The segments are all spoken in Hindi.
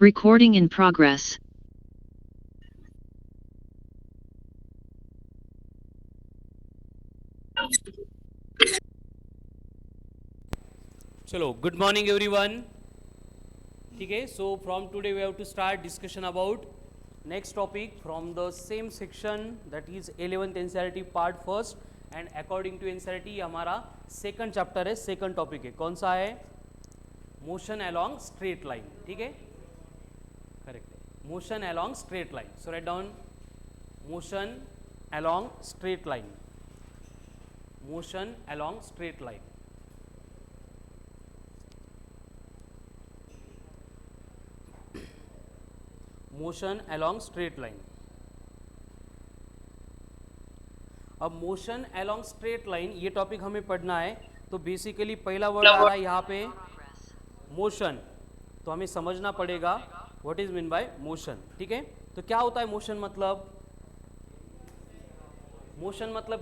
Recording in progress. चलो, good morning everyone. ठीक है, so from today we have to start discussion about next topic from the same section, that is 11th NCERT part first, and according to NCERT ये हमारा second chapter है, second topic है. कौन सा है? Motion along straight line. ठीक है, correct है. Motion along straight line. So write down motion along straight line. Motion along straight line. Motion along straight line. अब मोशन अलोंग स्ट्रेट लाइन ये टॉपिक हमें पढ़ना है, तो बेसिकली पहला वर्ड आ रहा है यहाँ पे मोशन, तो हमें समझना पड़ेगा what is mean by motion. ठीक है, तो क्या होता है मोशन? मतलब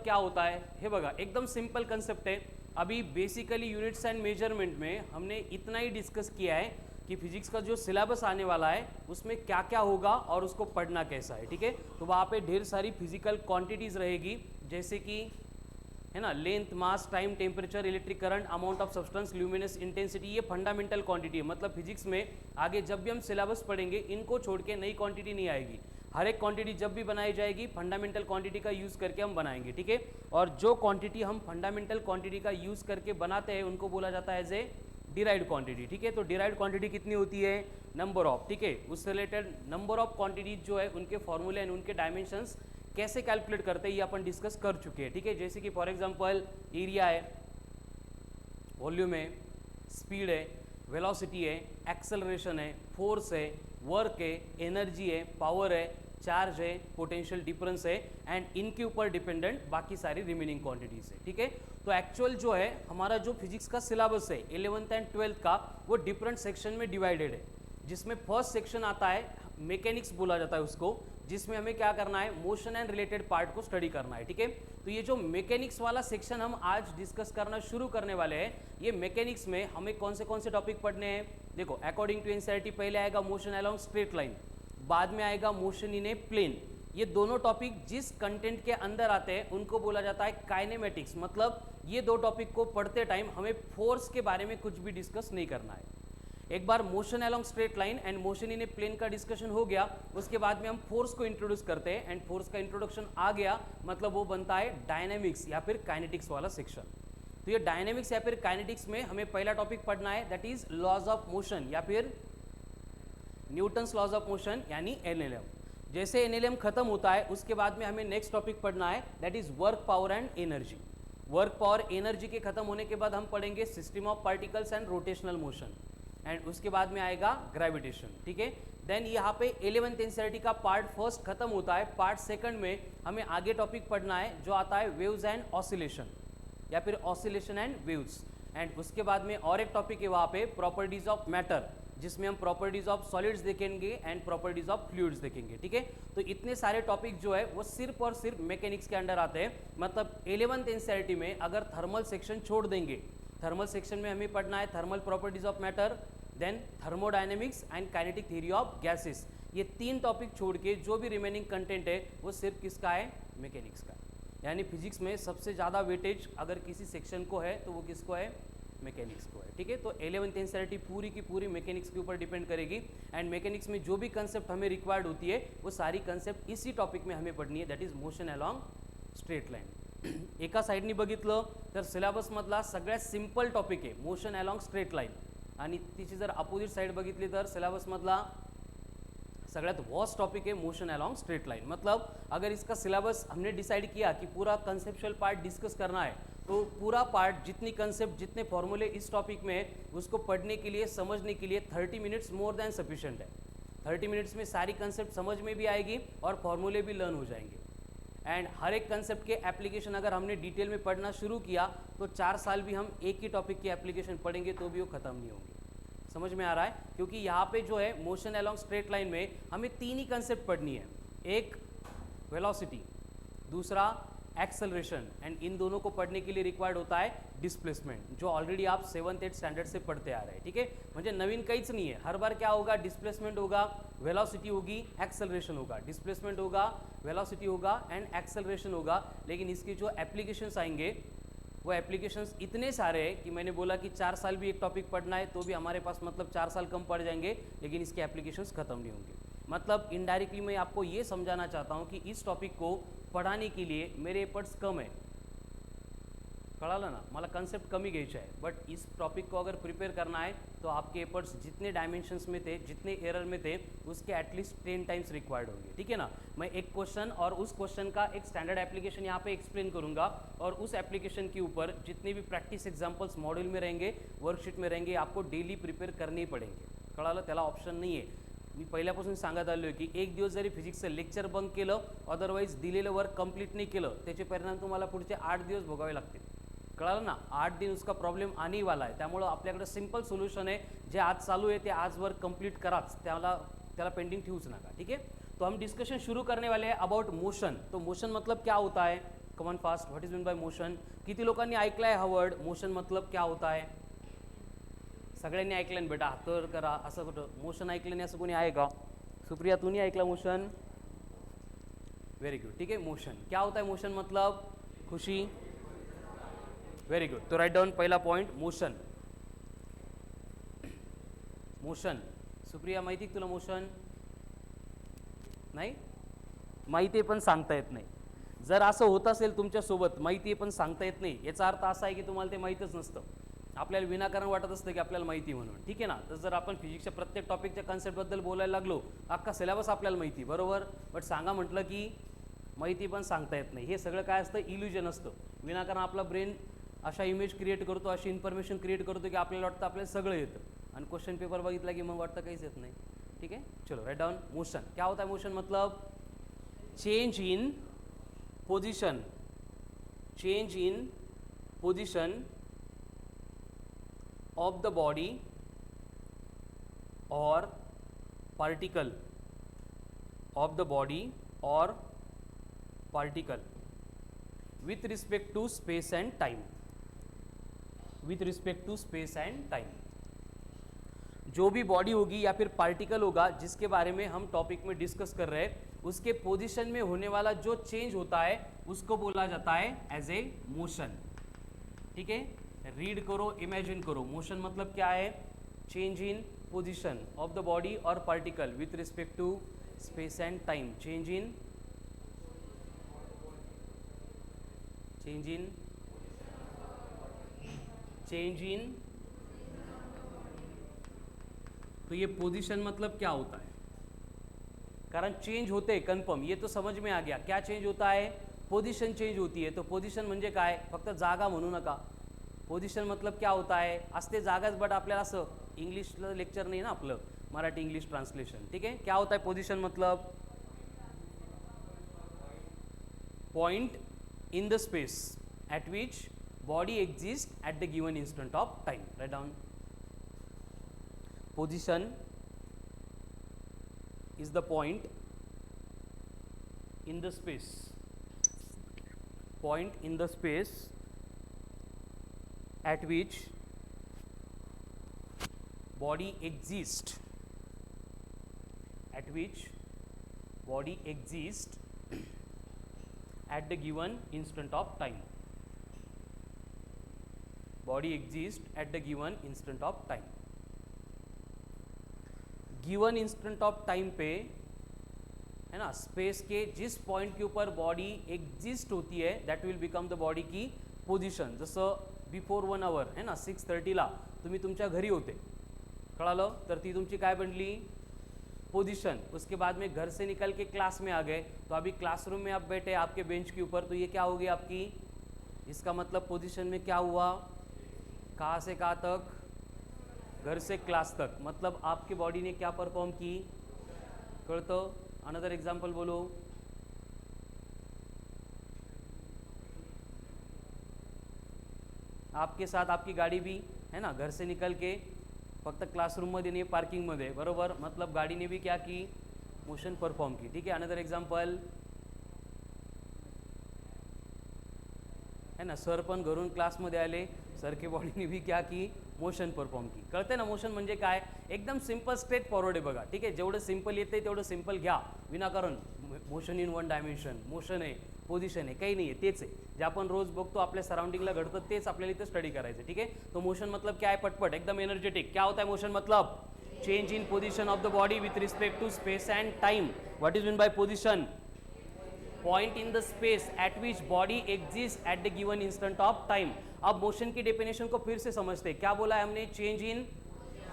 क्या होता है? हे बघा, एकदम सिंपल कंसेप्ट है. अभी बेसिकली यूनिट्स एंड मेजरमेंट में हमने इतना ही डिस्कस किया है कि फिजिक्स का जो सिलेबस आने वाला है उसमें क्या क्या होगा और उसको पढ़ना कैसा है. ठीक है, तो वहाँ पे ढेर सारी फिजिकल क्वांटिटीज रहेगी, जैसे कि है ना, length, mass, time, temperature, electric current, amount of substance, luminous intensity. ये फंडामेंटल क्वांटिटी है. मतलब फिजिक्स में आगे जब भी हम सिलेबस पढ़ेंगे इनको छोड़ के नई क्वांटिटी नहीं आएगी. हर एक क्वांटिटी जब भी बनाई जाएगी फंडामेंटल क्वांटिटी का यूज़ करके हम बनाएंगे. ठीक है, और जो क्वांटिटी हम फंडामेंटल क्वांटिटी का यूज़ करके बनाते हैं उनको बोला जाता है एज ए डिराइव्ड क्वांटिटी. ठीक है, तो डिराइव्ड क्वांटिटी कितनी होती है? Number of. ठीक है, उससे रिलेटेड नंबर ऑफ क्वांटिटीज जो है उनके फॉर्मूले एंड उनके डायमेंशंस कैसे कैलकुलेट करते हैं ये अपन डिस्कस कर चुके हैं. ठीक है, जैसे कि फॉर एग्जांपल एरिया है, वॉल्यूम है, स्पीड है, वेलोसिटी है, एक्सेलरेशन है, फोर्स है, वर्क है, एनर्जी है, पावर है, चार्ज है, पोटेंशियल डिफरेंस है, एंड इनके ऊपर डिपेंडेंट बाकी सारी रिमेनिंग क्वांटिटीज है. ठीक है, तो एक्चुअल जो है हमारा जो फिजिक्स का सिलेबस है 11th एंड 12th का, वो डिफरेंट सेक्शन में डिवाइडेड है, जिसमें फर्स्ट सेक्शन आता है मैकेनिक्स बोला जाता है उसको, जिसमें हमें क्या करना है? मोशन एंड रिलेटेड पार्ट को स्टडी करना है. ठीक है, तो ये जो मैकेनिक्स वाला सेक्शन हम आज डिस्कस करना शुरू करने वाले हैं, ये मैकेनिक्स में हमें कौन से टॉपिक पढ़ने हैं? देखो, अकॉर्डिंग टू एनसीईआरटी पहले आएगा मोशन अलोंग स्ट्रेट लाइन, बाद में आएगा मोशन इन ए प्लेन. ये दोनों टॉपिक जिस कंटेंट के अंदर आते हैं उनको बोला जाता है काइनेमेटिक्स. मतलब ये दो टॉपिक को पढ़ते टाइम हमें फोर्स के बारे में कुछ भी डिस्कस नहीं करना है. एक बार motion along straight line and motion in a plane का डिस्कशन हो गया, उसके बाद में हम फोर्स को इंट्रोड्यूस करते हैं, एंड फोर्स का इंट्रोडक्शन आ गया मतलब वो बनता है डायनेमिक्स या फिर काइनेटिक्स वाला सेक्शन. तो ये डायनेमिक्स या फिर काइनेटिक्स में हमें पहला टॉपिक पढ़ना है, that is laws of motion या फिर न्यूटन्स लॉज ऑफ मोशन यानी एनएलएम. जैसे एनएलएम खत्म होता है उसके बाद में हमें नेक्स्ट टॉपिक पढ़ना है, that is work, power and energy. Work, power, energy के खत्म होने के बाद हम पढ़ेंगे system of particles and rotational motion, and उसके बाद में आएगा ग्रेविटेशन. ठीक है, देन यहाँ पे 11th एनसीईआरटी का पार्ट फर्स्ट खत्म होता है. पार्ट सेकंड में हमें आगे टॉपिक पढ़ना है जो आता है वेव्स एंड ऑसिलेशन या फिर ऑसिलेशन एंड वेव्स, एंड उसके बाद में और एक टॉपिक है वहाँ पे प्रॉपर्टीज ऑफ मैटर, जिसमें हम प्रॉपर्टीज ऑफ सॉलिड्स देखेंगे एंड प्रॉपर्टीज ऑफ फ्लूइड्स देखेंगे. ठीक है, तो इतने सारे टॉपिक जो है वो सिर्फ और सिर्फ मैकेनिक्स के अंडर आते हैं. मतलब 11th एनसीईआरटी में अगर थर्मल सेक्शन छोड़ देंगे, थर्मल सेक्शन में हमें पढ़ना है thermal properties of matter, then thermodynamics and kinetic theory of gases. ये तीन टॉपिक छोड़ के जो भी रिमेनिंग कंटेंट है वो सिर्फ किसका है? मैकेनिक्स का. यानी फिजिक्स में सबसे ज़्यादा वेटेज अगर किसी सेक्शन को है तो वो किसको है? मैकेनिक्स को है. ठीक है, तो 11th एनसीईआरटी पूरी की पूरी मैकेनिक्स के ऊपर डिपेंड करेगी, एंड मैकेनिक्स में जो भी कंसेप्ट हमें रिक्वायर्ड होती है वो सारी कंसेप्ट इसी टॉपिक में हमें पढ़नी है, that is motion along straight line. एका साईडनी बघितलं तर सिलेबस मधला सगळ्यात सिंपल टॉपिक आहे मोशन अलॉन्ग स्ट्रेट लाईन, आणि तिची जर अपोजिट साइड बघितली तर सिलेबस मधला सगळ्यात वॉस्ट टॉपिक है मोशन अलॉन्ग स्ट्रेट लाइन. मतलब अगर इसका सिलेबस हमने डिसाइड किया कि पूरा कंसेप्चुअल पार्ट डिस्कस करना है, तो पूरा पार्ट, जितनी कंसेप्ट, जितने फॉर्मूले इस टॉपिक में है उसको पढ़ने के लिए, समझने के लिए 30 मिनट्स मोर देन सफिशिएंट है. 30 मिनट्स में सारी कंसेप्ट समझ में भी आएगी और फॉर्मूले भी लर्न हो जाएंगे. एंड हर एक कंसेप्ट के एप्लीकेशन अगर हमने डिटेल में पढ़ना शुरू किया तो 4 साल भी हम एक ही टॉपिक की एप्लीकेशन पढ़ेंगे तो भी वो खत्म नहीं होंगे. समझ में आ रहा है? क्योंकि यहाँ पे जो है मोशन अलॉन्ग स्ट्रेट लाइन में हमें तीन ही कंसेप्ट पढ़नी है. एक वेलोसिटी, दूसरा एक्सेलरेशन, एंड इन दोनों को पढ़ने के लिए रिक्वायर्ड होता है डिस्प्लेसमेंट, जो ऑलरेडी आप 7th-8th स्टैंडर्ड से पढ़ते आ रहे हैं, ठीक है। म्हणजे नवीन काहीच नहीं है, हर बार क्या होगा, डिस्प्लेसमेंट होगा, वेलोसिटी होगी, एक्सेलरेशन होगा, डिस्प्लेसमेंट होगा, वेलोसिटी होगा एंड एक्सेलरेशन होगा। लेकिन इसके जो एप्लीकेशंस आएंगे वो एप्लीकेशंस इतने सारे हैं कि मैंने बोला कि 4 साल भी एक टॉपिक पढ़ना है तो भी हमारे पास मतलब 4 साल कम पड़ जाएंगे, लेकिन इसके एप्लीकेशंस खत्म नहीं होंगे। मतलब इनडायरेक्टली मैं आपको ये समझाना चाहता हूँ कि इस टॉपिक को पढ़ाने के लिए मेरे एफर्ट्स कम है, कळालं ना, मला कन्सेप्ट कमी घ्यायचे आहे, बट इस टॉपिक को अगर प्रिपेयर करना है तो आपके एफर्ट्स जितने डायमेंशंस में थे, जितने एरर में थे, उसके एटलीस्ट 10 टाइम्स रिक्वायर्ड होंगे, ठीक है ना। मैं एक क्वेश्चन और उस क्वेश्चन का एक स्टैंडर्ड एप्लीकेशन यहाँ पे एक्सप्लेन करूँगा, और उस एप्लीकेशन के ऊपर जितने भी प्रैक्टिस एग्जाम्पल्स मॉड्यूल में रहेंगे, वर्कशीट में रहेंगे, आपको डेली प्रिपेयर करने ही पडेंगे, कळालं, त्याला ऑप्शन नाही आहे। मी पहिल्यापासून सांगत आलो की एक दिवस जरी फिजिक्सचं लेक्चर बंक केलं, अदरवाईज दिलेलं वर्क कंप्लीट नाही केलं, त्याचे परिणाम तुम्हाला पुढचे 8 दिवस भोगावे लागतील, कळालं ना। 8 दिन उसका प्रॉब्लेम आने ही वाला है, त्यामुळं आपल्याकडे सिंपल सोल्यूशन है, जे आज चालू है ते आज वर्क कंप्लीट कराच, त्याला पेंडिंग ठेवूच नका, ठीक है। तो हम डिस्कशन शुरू करने वाले हैं अबाउट मोशन। तो मोशन मतलब क्या होता है, come on fast, what is mean by motion. किती लोकांनी ऐकलाय हा वर्ड, मोशन मतलब क्या होता है, सगळ्यांनी ऐकलं ना बेटा, हातवर करा, असं कुठं मोशन ऐकलं नाही असं कोणी आहे का। सुप्रिया तूने ऐकला मोशन, वेरी गुड, ठीक है। मोशन क्या होता है, मोशन मतलब खुशी, वेरी गुड। तो राइट डाउन पहला पॉइंट, मोशन। मोशन, सुप्रिया माहिती तुला मोशन, नाही माहिती पण सांगता येत नाही। जर असं होत असेल तुमच्यासोबत, माहिती पण सांगता येत नाही, याचा अर्थ असा आहे की तुम्हाला ते माहीतच नसतं, आपल्याला विनाकारण वाटत असतं की आपल्याला माहिती म्हणून, ठीक आहे ना। तर जर आपण फिजिक्सच्या प्रत्येक टॉपिकच्या कन्सेप्टबद्दल बोलायला लागलो, अख्खा सिलेबस आपल्याला माहिती, बरोबर, बट सांगा म्हटलं की माहिती पण सांगता येत नाही, हे सगळं काय असतं, इल्युजन असतं। विनाकारण आपला ब्रेन अशा इमेज क्रिएट करतो, अशी इन्फॉर्मेशन क्रिएट करतो की आपल्याला वाटतं आपल्याला सगळं येतं, आणि क्वेश्चन पेपर बघितला की मग वाटतं काहीच येत नाही, ठीक है। चलो राइट डाउन, मोशन क्या होता है, मोशन मतलब change in position, change in position of the body or particle, of the body or particle with respect to space and time, with respect to space and time। जो भी बॉडी होगी या फिर पार्टिकल होगा जिसके बारे में हम टॉपिक में डिस्कस कर रहे हैं, उसके पोजीशन में होने वाला जो चेंज होता है उसको बोला जाता है एज ए मोशन, ठीक है। रीड करो, इमेजिन करो, मोशन मतलब क्या है, change in position of the body और particle with respect to space and time, change in तो ये पोजीशन मतलब क्या होता है, कारण चेंज होते हैं कन्फर्म, ये तो समझ में आ गया। क्या चेंज होता है, पोजीशन चेंज होती है। तो पोजीशन म्हणजे काय, फक्त जागा म्हणू नका, पोजीशन मतलब क्या होता है, असते जागाच, बट आपल्याला असं इंग्लिशला लेक्चर नाही ना आपलं, मराठी इंग्लिश ट्रांसलेशन, ठीक है। क्या होता है पोजीशन मतलब, point in the space at which body exist at the given instant of time, write down. Position is the point in the space, point in the space at which body exists, at which body exists at the given instant of time, body exists at the given instant of time। Given instant of time पे, है ना, स्पेस के जिस पॉइंट के ऊपर बॉडी एग्जिस्ट होती है that will become the body की पोजिशन। जसं बिफोर 1 आवर है ना, 6:30ला तुम्ही तुमच्या घरी होते, कळालं, तर ती तुमची काय बनली, पोजिशन। उसके बाद में घर से निकल के क्लास में आ गए, तो अभी क्लासरूम में आप बैठे आपके बेंच के ऊपर, तो ये क्या होगी आपकी, इसका मतलब पोजिशन में क्या हुआ, कहाँ से कहाँ तक, घर से क्लास तक, मतलब आपकी बॉडी ने क्या परफॉर्म की, कळतं। अनदर एग्जाम्पल बोलो, आपके साथ आपकी गाड़ी भी है ना, घर से निकल के फक्त क्लासरूम मध्ये नाही, पार्किंग मध्ये, बरोबर, मतलब गाड़ी ने भी क्या की, मोशन परफॉर्म की, ठीक है। अनदर एग्जाम्पल, है ना. सर पण घरून क्लासमध्ये आले, सर के बॉडीने भी क्या की मोशन परफॉर्म की. कळते ना मोशन म्हणजे काय, एकदम सिंपल स्ट्रेट फॉरवर्ड आहे बघा. ठीक आहे, जेवढं सिंपल येते तेवढं सिंपल घ्या विनाकारण. Motion in one dimension, motion आहे, पोझिशन आहे, काही नाही आहे, तेच आहे जे आपण रोज बघतो आपल्या सराउंडिंगला घडतं, तेच आपल्याला इथं स्टडी करायचं. ठीक आहे, तो मोशन मतलब क्या है, पटपट एकदम एनर्जेटिक. क्या होता है मोशन मतलब, change in position of the body with respect to space and time. What is mean by position, point in the space at which body exist at the given instant of time. अब मोशन की डेफिनेशन को फिर से समझते हैं. क्या बोला है हमने, चेंज इन,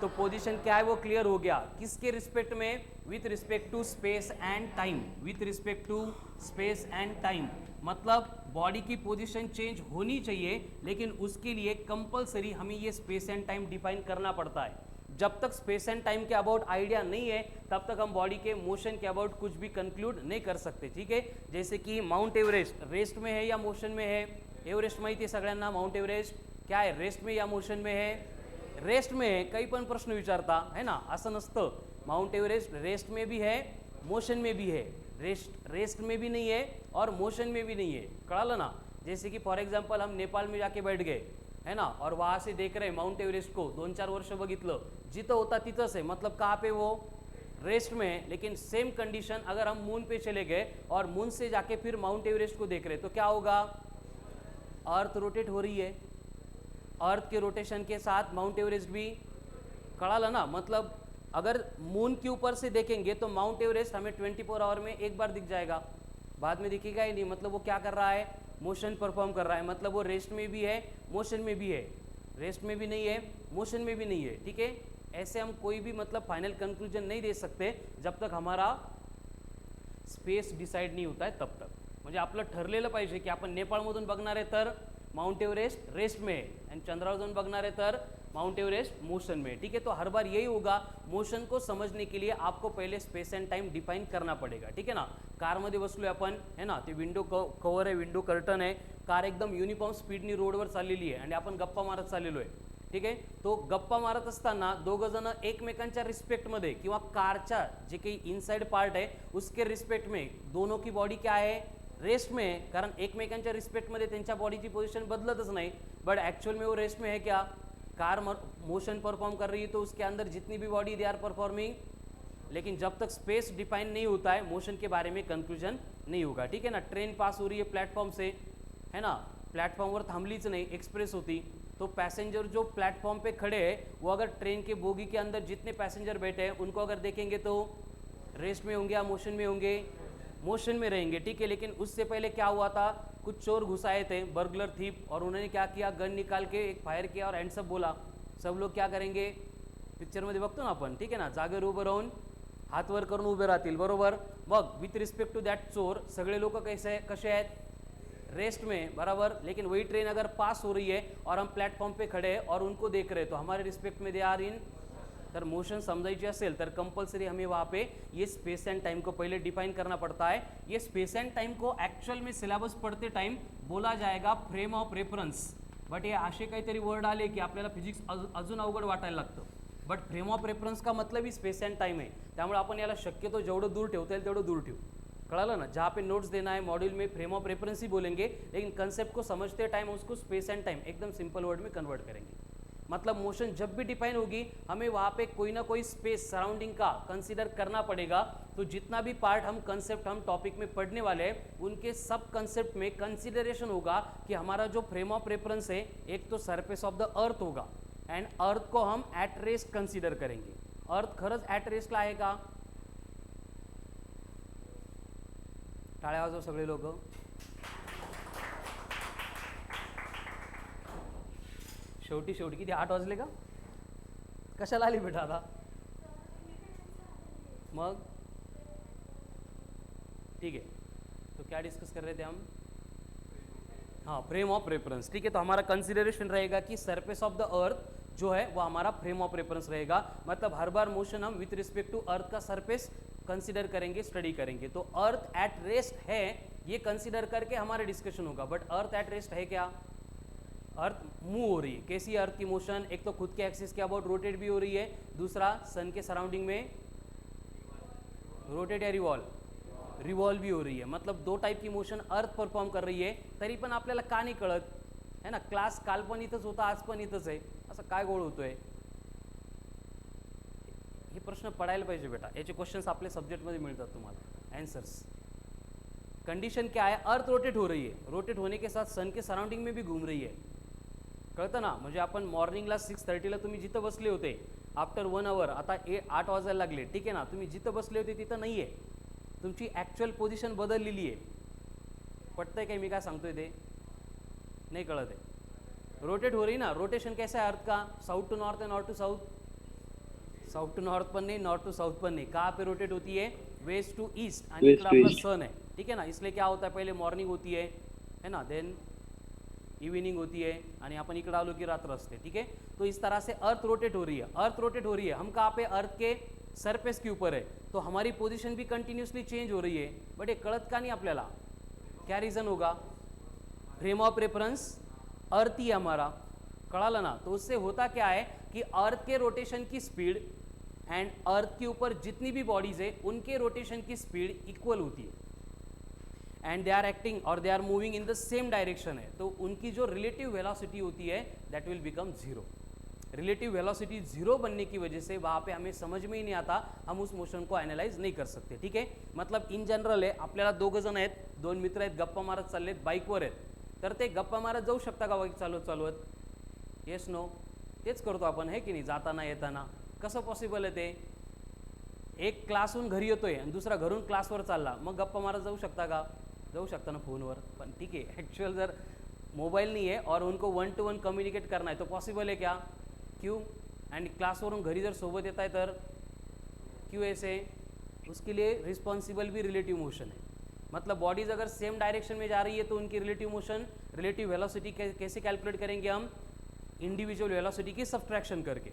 तो पोजीशन क्या है वो क्लियर हो गया. किसके रिस्पेक्ट में, with respect to space and time. With respect to space and time मतलब बॉडी की पोजीशन चेंज होनी चाहिए, लेकिन उसके लिए कंपलसरी हमें ये स्पेस एंड टाइम डिफाइन करना पड़ता है. जब तक स्पेस एंड टाइम के अबाउट आइडिया नहीं है तब तक हम बॉडी के मोशन के अबाउट कुछ भी कंक्लूड नहीं कर सकते. ठीक है, जैसे कि माउंट एवरेस्ट रेस्ट में है या मोशन में है. एवरेस्ट माहिती आहे सगळ्यांना, माउंट एवरेस्ट क्या है, रेस्ट में या मोशन में है, रेस्ट में है. काही पण प्रश्न विचारता है ना, असं नसतं. माउंट एवरेस्ट रेस्ट में भी है, मोशन में भी है. रेस्ट में भी नहीं है और मोशन में भी नहीं है. कळालं ना. जैसे कि फॉर एग्जांपल हम नेपाल में जाके बैठ गए है ना, और वहाँ से देख रहे हैं माउंट एवरेस्ट को, 2-4 वर्ष बघितलं, जिथं होता तिथंच आहे. मतलब कहाँ पे वो, रेस्ट में है. लेकिन सेम कंडीशन अगर हम मून पे चले गए और मून से जाके फिर माउंट एवरेस्ट को देख रहे तो क्या होगा, अर्थ रोटेट हो रही है, अर्थ के रोटेशन के साथ माउंट एवरेस्ट भी. कड़ाला ना. मतलब अगर मून के ऊपर से देखेंगे तो माउंट एवरेस्ट हमें 24 आवर में एक बार दिख जाएगा, बाद में दिखेगा ही नहीं. मतलब वो क्या कर रहा है, मोशन परफॉर्म कर रहा है. मतलब वो रेस्ट में भी है, मोशन में भी है. रेस्ट में भी नहीं है, मोशन में भी नहीं है. ठीक है, ऐसे हम कोई भी मतलब फाइनल कंक्लूजन नहीं दे सकते जब तक हमारा स्पेस डिसाइड नहीं होता है तब तक. म्हणजे आपलं ठरलेलं पाहिजे की आपण नेपाळमधून बघणार आहे तर माउंट एवरेस्ट रेस्ट में है, आणि चंद्रावर जाऊन बघणार आहे तर माउंट एवरेस्ट मोशन में. ठीक है, तो हर बार यही होगा. मोशन को समझने के लिए आपको पहले स्पेस एंड टाइम डिफाइन करना पड़ेगा. ठीक है ना. कारमध्ये बसलोय आपण है ना, ते विंडो कवर आहे, विंडो कर्टन आहे, कार एकदम युनिफॉर्म स्पीडनी रोडवर चाललेली आहे आणि आपण गप्पा मारत चाललेलो आहे. ठीक आहे, तो गप्पा मारत असताना दोघं जण एकमेकांच्या रिस्पेक्टमध्ये किंवा कारच्या जे काही इनसाइड पार्ट आहे उसके रिस्पेक्ट में दोनों की बॉडी क्या है, रेस्ट में है. कारण एकमेकांच्या रिस्पेक्टमध्ये त्यांच्या बॉडीची पोजीशन बदलतच नाही. बट एक्चुअल में वो रेस्ट में है. क्या कार मोशन परफॉर्म कर रही है तो उसके अंदर जितनी भी बॉडी दे आर परफॉर्मिंग, लेकिन जब तक स्पेस डिफाइन नहीं होता है मोशन के बारे में कंक्लूजन नहीं होगा. ठीक है ना. ट्रेन पास हो रही है प्लेटफॉर्म से है ना, प्लेटफॉर्मवर थांबलीच नहीं, एक्सप्रेस होती, तो पैसेंजर जो प्लेटफॉर्म पे खड़े हैं वो अगर ट्रेन के बोगी के अंदर जितने पैसेंजर बैठे हैं उनको अगर देखेंगे तो रेस्ट में होंगे या मोशन में होंगे, मोशन में रहेंगे. ठीक है, लेकिन उससे पहले क्या हुआ था, कुछ चोर घुस आए थे, बर्गलर थीप, और उन्होंने क्या किया, गन निकाल के एक फायर किया और हैंड्स अप बोला. सब लोग क्या करेंगे, पिक्चरमध्ये बघतो ना आपण. ठीक आहे ना, जागेवर उभं राहून हात वर करून उभे राहतील, बरोबर. मग विथ रिस्पेक्ट टू दॅट चोर सगळे लोक कसे आहेत, रेस्ट में, बराबर. लेकिन वही ट्रेन अगर पास हो रही है और हम प्लेटफॉर्म पे खड़े हैं और उनको देख रहे हैं तो हमारे रिस्पेक्ट में दे आर इन. तर मोशन समझायची असेल तर कंपलसरी हमें वहाँ पे ये स्पेस एंड टाइम को पहले डिफाइन करना पड़ता है. ये स्पेस एंड टाइम को एक्चुअल में सिलेबस पढ़ते टाइम बोला जाएगा फ्रेम ऑफ रेफरन्स. बट हे असे काहीतरी वर्ड आले की आपल्याला फिजिक्स अजून अवघड वाटायला लागतं. बट फ्रेम ऑफ रेफरन्स का मतलब ही स्पेस एंड टाइम है. त्यामुळे आपण याला शक्यतो जेवढं दूर ठेवता येईल तेवढं दूर ठेवू. कळालं ना. जहाँ पे नोट्स देना है मॉड्यूल में फ्रेम ऑफ रेफरेंस ही बोलेंगे, लेकिन कंसेप्ट को समझते टाइम उसको स्पेस एंड टाइम एकदम सिंपल वर्ड में कन्वर्ट करेंगे. मतलब मोशन जब भी डिफाइन होगी हमें वहाँ पे कोई ना कोई स्पेस सराउंडिंग का कंसीडर करना पड़ेगा. तो जितना भी पार्ट हम कंसेप्ट हम टॉपिक में पढ़ने वाले हैं उनके सब कंसेप्ट में कंसिडरेशन होगा कि हमारा जो फ्रेम ऑफ रेफरेंस है एक तो सरफेस ऑफ द अर्थ होगा, एंड अर्थ को हम एट रेस्ट कंसिडर करेंगे. अर्थ खरंच ॲट रेस्टला आहे का, टाळ्या वाजव सगळे लोक. शेवटी किती 8 वाजले का, कशाला आली बेटा आता. मग ठीक है, तो क्या डिस्कस कर रहे थे हम, हाँ फ्रेम ऑफ रेफरेंस. ठीक है, तो हमारा कंसिडरेशन रहेगा कि सरफेस ऑफ द अर्थ जो है वो हमारा फ्रेम ऑफ रेफरेंस रहेगा. मतलब हर बार मोशन हम विथ रिस्पेक्ट टू अर्थ का सरफेस कंसिडर करेंगे, स्टडी करेंगे. तो अर्थ एट रेस्ट है ये कंसिडर करके हमारे डिस्कशन होगा. बट अर्थ एट रेस्ट है क्या, अर्थ मूव हो रही है. कैसी अर्थ की मोशन, एक तो खुद के एक्सिस के अबाउट रोटेट भी हो रही है, दूसरा सन के सराउंडिंग में रोटेट या रिवॉल्व, रिव्हॉल्व हो रही है. मतलब दो टाईप की मोशन अर्थ परफॉर्म कर रही आहे, तरी पण आपल्याला का नाही कळत है ना. क्लास काल पण इथंच होता, आज पण इथंच आहे, असं काय गोळ होतोय. हे प्रश्न पडायला पाहिजे बेटा, याचे क्वेश्चंस आपले सब्जेक्टमध्ये मिळतात तुम्हाला आंसर्स. कंडीशन क्या है, अर्थ रोटेट हो रही है, रोटेट होने के साथ सन के सराउंडिंग में भी घूम रही है. कळतं ना. म्हणजे आपण मॉर्निंगला 6:30ला तुम्ही जिथं बसले होते, आफ्टर 1 आवर आता 8 वाजायला लागले, ठीक आहे ना. तुम्ही जिथं बसले होते तिथं नाही आहे, तुमची ॲक्च्युअल पोझिशन बदललेली आहे. पटतंय काय मी काय सांगतोय ते, नहीं कळत है. रोटेट हो रही ना. रोटेशन कैसा है अर्थ का, साउथ टू नॉर्थ है, north to south. South to north पण नहीं, नॉर्थ टू साउथ पण नहीं. कहाँ पे रोटेट होती है, वेस्ट टू ईस्ट. आणि इकडे आपला सन है, ठीक है ना. इसलिए क्या होता है, पहले मॉर्निंग होती है ना, देन इवनिंग होती है, आणि आपण इकडे आलो की रात्र असते, ठीक है. तो इस तरह से अर्थ रोटेट हो रही है. अर्थ रोटेट हो रही है, हम कहाँ पे, अर्थ के सरफेस के ऊपर है, तो हमारी पोजीशन भी कंटिन्यूसली चेंज हो रही है. बट ये कळत का नहीं आपल्याला, क्या रीज़न होगा, फ्रेम ऑफ रेफरेंस अर्थ ही हमारा, कळाला ना. तो उससे होता क्या है कि अर्थ के रोटेशन की स्पीड एंड अर्थ के ऊपर जितनी भी बॉडीज है उनके रोटेशन की स्पीड इक्वल होती है, एंड दे आर एक्टिंग और they are moving in the same direction है. तो उनकी जो रिलेटिव वेलोसिटी होती है that will become zero. Relative velocity zero बनने की वजह से वहाँ पे हमें समझ में ही नहीं आता, हम उस मोशन को एनालाइज नहीं कर सकते, ठीक है. मतलब इन जनरल आहे, आपल्याला दोघं जण आहेत, दोन मित्र आहेत, गप्पा मारत चाललेत, बाईकवर आहेत, तर ते गप्पा मारत जाऊ शकता का बाईक चालवत. येस नो, तेच करतो आपण, है की नाही, जाताना येताना. कसं पॉसिबल आहे ते. एक क्लासहून घरी येतोय आणि दुसरा घरून क्लासवर चालला, मग गप्पा मारत जाऊ शकता का, जाऊ शकता ना फोनवर. पण ठीक आहे, ॲक्च्युअल जर मोबाईल नहीं है और उनको 1 to 1 कम्युनिकेट करना है तो पॉसिबल है क्या, क्यों. एंड क्लासवरून घरी जर सोबत येत आहे तर क्यों ऐसे, उसके लिए रिस्पॉन्सिबल भी रिलेटिव मोशन है. मतलब बॉडीज अगर सेम डायरेक्शन में जा रही है तो उनकी रिलेटिव मोशन, रिलेटिव वेलोसिटी कैसे कैलकुलेट करेंगे हम, इंडिविजुअल वेलोसिटी की सब्ट्रैक्शन करके.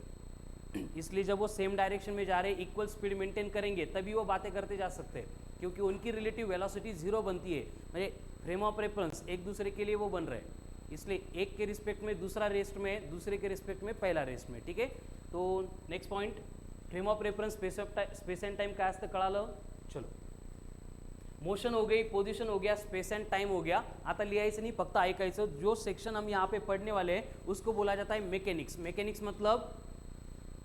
इसलिए जब वो सेम डायरेक्शन में जा रहे हैं, इक्वल स्पीड मेंटेन करेंगे, तभी वो बातें करते जा सकते हैं, क्योंकि उनकी रिलेटिव वेलोसिटी जीरो बनती है. म्हणजे फ्रेम ऑफ रेफरेंस एक दूसरे के लिए वो बन रहे हैं, इसलिए एक के रिस्पेक्ट में दूसरा रेस्ट में, दूसरे के रिस्पेक्ट में पहला रेस्ट में, ठीक है. तो next point, frame of reference space and time काय असतं कळालं. चलो, मोशन हो गई, पोजीशन हो गया, स्पेस एंड टाइम हो गया. आता लिहायचं नहीं, फक्त ऐकायचं. जो सेक्शन हम यहाँ पे पढ़ने वाले हैं उसको बोला जाता है मैकेनिक्स. मैकेनिक्स मतलब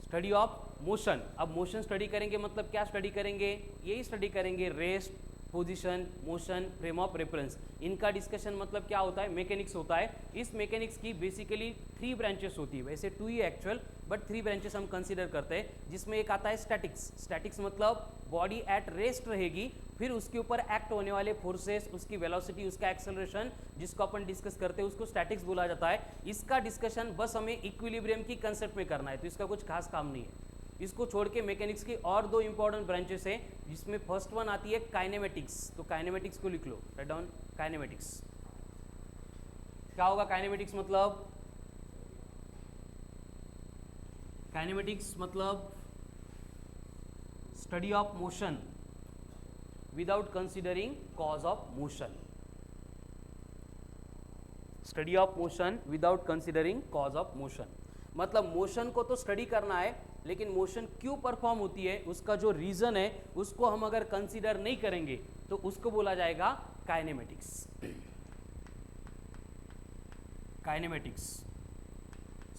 स्टडी ऑफ मोशन. अब मोशन स्टडी करेंगे मतलब क्या स्टडी करेंगे, यही स्टडी करेंगे, rest, position, motion, frame of reference. इनका डिस्कशन मतलब क्या होता है, मैकेनिक्स होता है. इस मैकेनिक्स की बेसिकली 3 ब्रांचेस होती है, वैसे 2 ही एक्चुअल, बट 3 ब्रांचेस हम कंसीडर करते हैं, जिसमें एक आता है स्टैटिक्स. स्टैटिक्स मतलब बॉडी एट रेस्ट रहेगी, फिर उसके ऊपर एक्ट होने वाले फोर्सेस, उसकी वेलोसिटी, उसका एक्सेलरेशन, जिसको अपन डिस्कस करते हैं उसको स्टैटिक्स बोला जाता है. इसका डिस्कशन बस हमें इक्विलिब्रियम की कंसेप्ट में करना है, तो इसका कुछ खास काम नहीं है. इसको छोड़ के मैकेनिक्स की और 2 इंपॉर्टेंट ब्रांचेस हैं, जिसमें फर्स्ट वन आती है काइनेमेटिक्स. तो काइनेमेटिक्स को लिख लो, राइट डाउन. काइनेमेटिक्स क्या होगा, काइनेमेटिक्स मतलब, काइनेमेटिक्स मतलब study of motion without considering cause of motion. Study of motion without considering cause of motion मतलब मोशन को तो स्टडी करना है, लेकिन मोशन क्यों परफॉर्म होती है उसका जो रीजन है उसको हम अगर कंसीडर नहीं करेंगे तो उसको बोला जाएगा kinematics. Kinematics,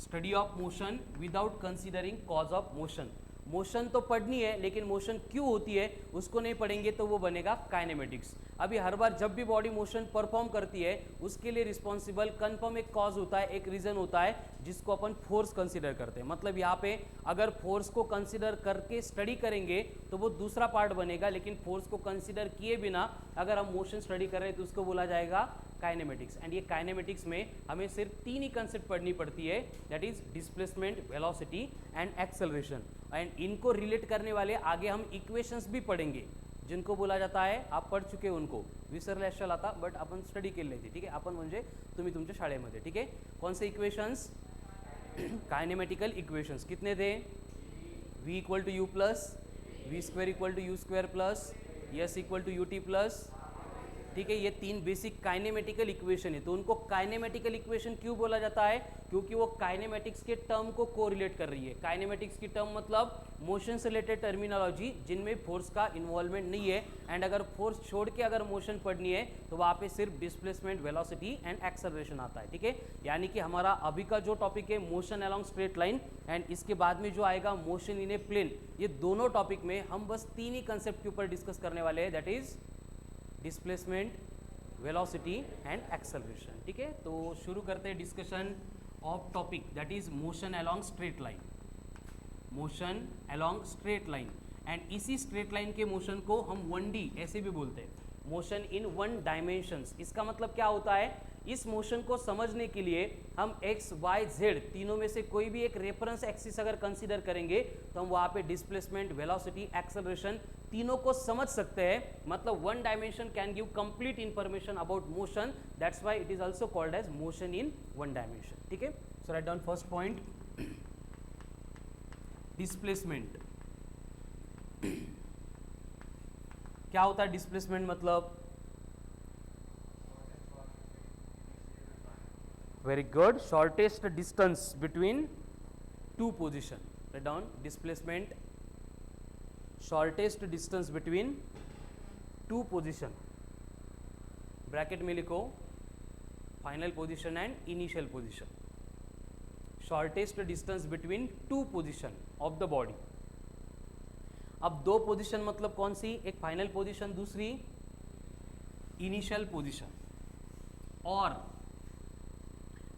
study of motion without considering cause of motion. Motion तो पढ़नी है, लेकिन मोशन क्यों होती है उसको नहीं पढ़ेंगे तो वो बनेगा काइनेमेटिक्स. अभी हर बार जब भी बॉडी मोशन परफॉर्म करती है उसके लिए रिस्पॉन्सिबल कन्फर्म एक कॉज होता है, एक रीज़न होता है, जिसको अपन फोर्स कंसीडर करते हैं. मतलब यहाँ पे अगर फोर्स को कंसीडर करके स्टडी करेंगे तो वो दूसरा पार्ट बनेगा, लेकिन फोर्स को कंसीडर किए बिना अगर हम मोशन स्टडी कर रहे हैं तो उसको बोला जाएगा काइनेमेटिक्स. एंड ये काइनेमेटिक्स में हमें सिर्फ 3 ही कंसेप्ट पढ़नी पड़ती है, that is displacement, velocity and acceleration. And इनको रिलेट करने वाले आगे हम इक्वेशंस भी पढ़ेंगे, जिनको बोला जाता है, आप पढ़ चुके उनको, विसरल्याशाल आता, बट आपण स्टडी केले नाही, ठीक आहे. आपण म्हणजे तुम्ही तुमच्या शाळेमध्ये, ठीक आहे. कौन से इक्वेशंस, काइनेमेटिकल इक्वेशंस कितने थे, v equal to U plus V square equal to U square plus S equal to U T plus, ठीक है, ये तीन बेसिक काइनेमेटिकल इक्वेशन है। तो उनको काइनेमेटिकल इक्वेशन क्यों बोला जाता है? क्योंकि वो काइनेमेटिक्स के टर्म को कोरिलेट कर रही है। काइनेमेटिक्स की टर्म मतलब मोशन से रिलेटेड टर्मिनोलॉजी जिनमें फोर्स का इन्वॉल्वमेंट नहीं है, एंड अगर फोर्स छोड़ के अगर मोशन पढ़नी है तो वहाँ पे सिर्फ डिस्प्लेसमेंट, वेलोसिटी एंड एक्सेलरेशन आता है। ठीक है, यानी कि हमारा अभी का जो टॉपिक है motion along straight line, and इसके बाद में जो आएगा मोशन इन ए प्लेन, ये दोनों टॉपिक में हम बस तीन ही कंसेप्ट के ऊपर डिस्कस करने वाले हैं, that is displacement, velocity and acceleration. ठीक है, तो शुरू करते हैं discussion of topic that is motion along straight line. Motion along straight line, and इसी स्ट्रेट लाइन के मोशन को हम 1D ऐसे भी बोलते हैं, मोशन इन 1 डायमेंशंस। इसका मतलब क्या होता है? इस मोशन को समझने के लिए हम x, y, z तीनों में से कोई भी एक रेफरेंस एक्सिस अगर कंसीडर करेंगे तो हम वहाँ पे डिस्प्लेसमेंट, वेलोसिटी, एक्सेलरेशन तीनों को समझ सकते हैं। मतलब 1 dimension can give complete information about motion, that's why it is also called as motion in 1 dimension. ठीक है, so write down first point, displacement. क्या होता है डिस्प्लेसमेंट? मतलब very good, shortest distance between two position. Write down displacement, shortest distance between two position, bracket में लिखो final position and initial position. Shortest distance between two position of the body. अब दो पोजीशन मतलब कौन सी? एक फाइनल पोजीशन, दूसरी इनिशियल पोजीशन। और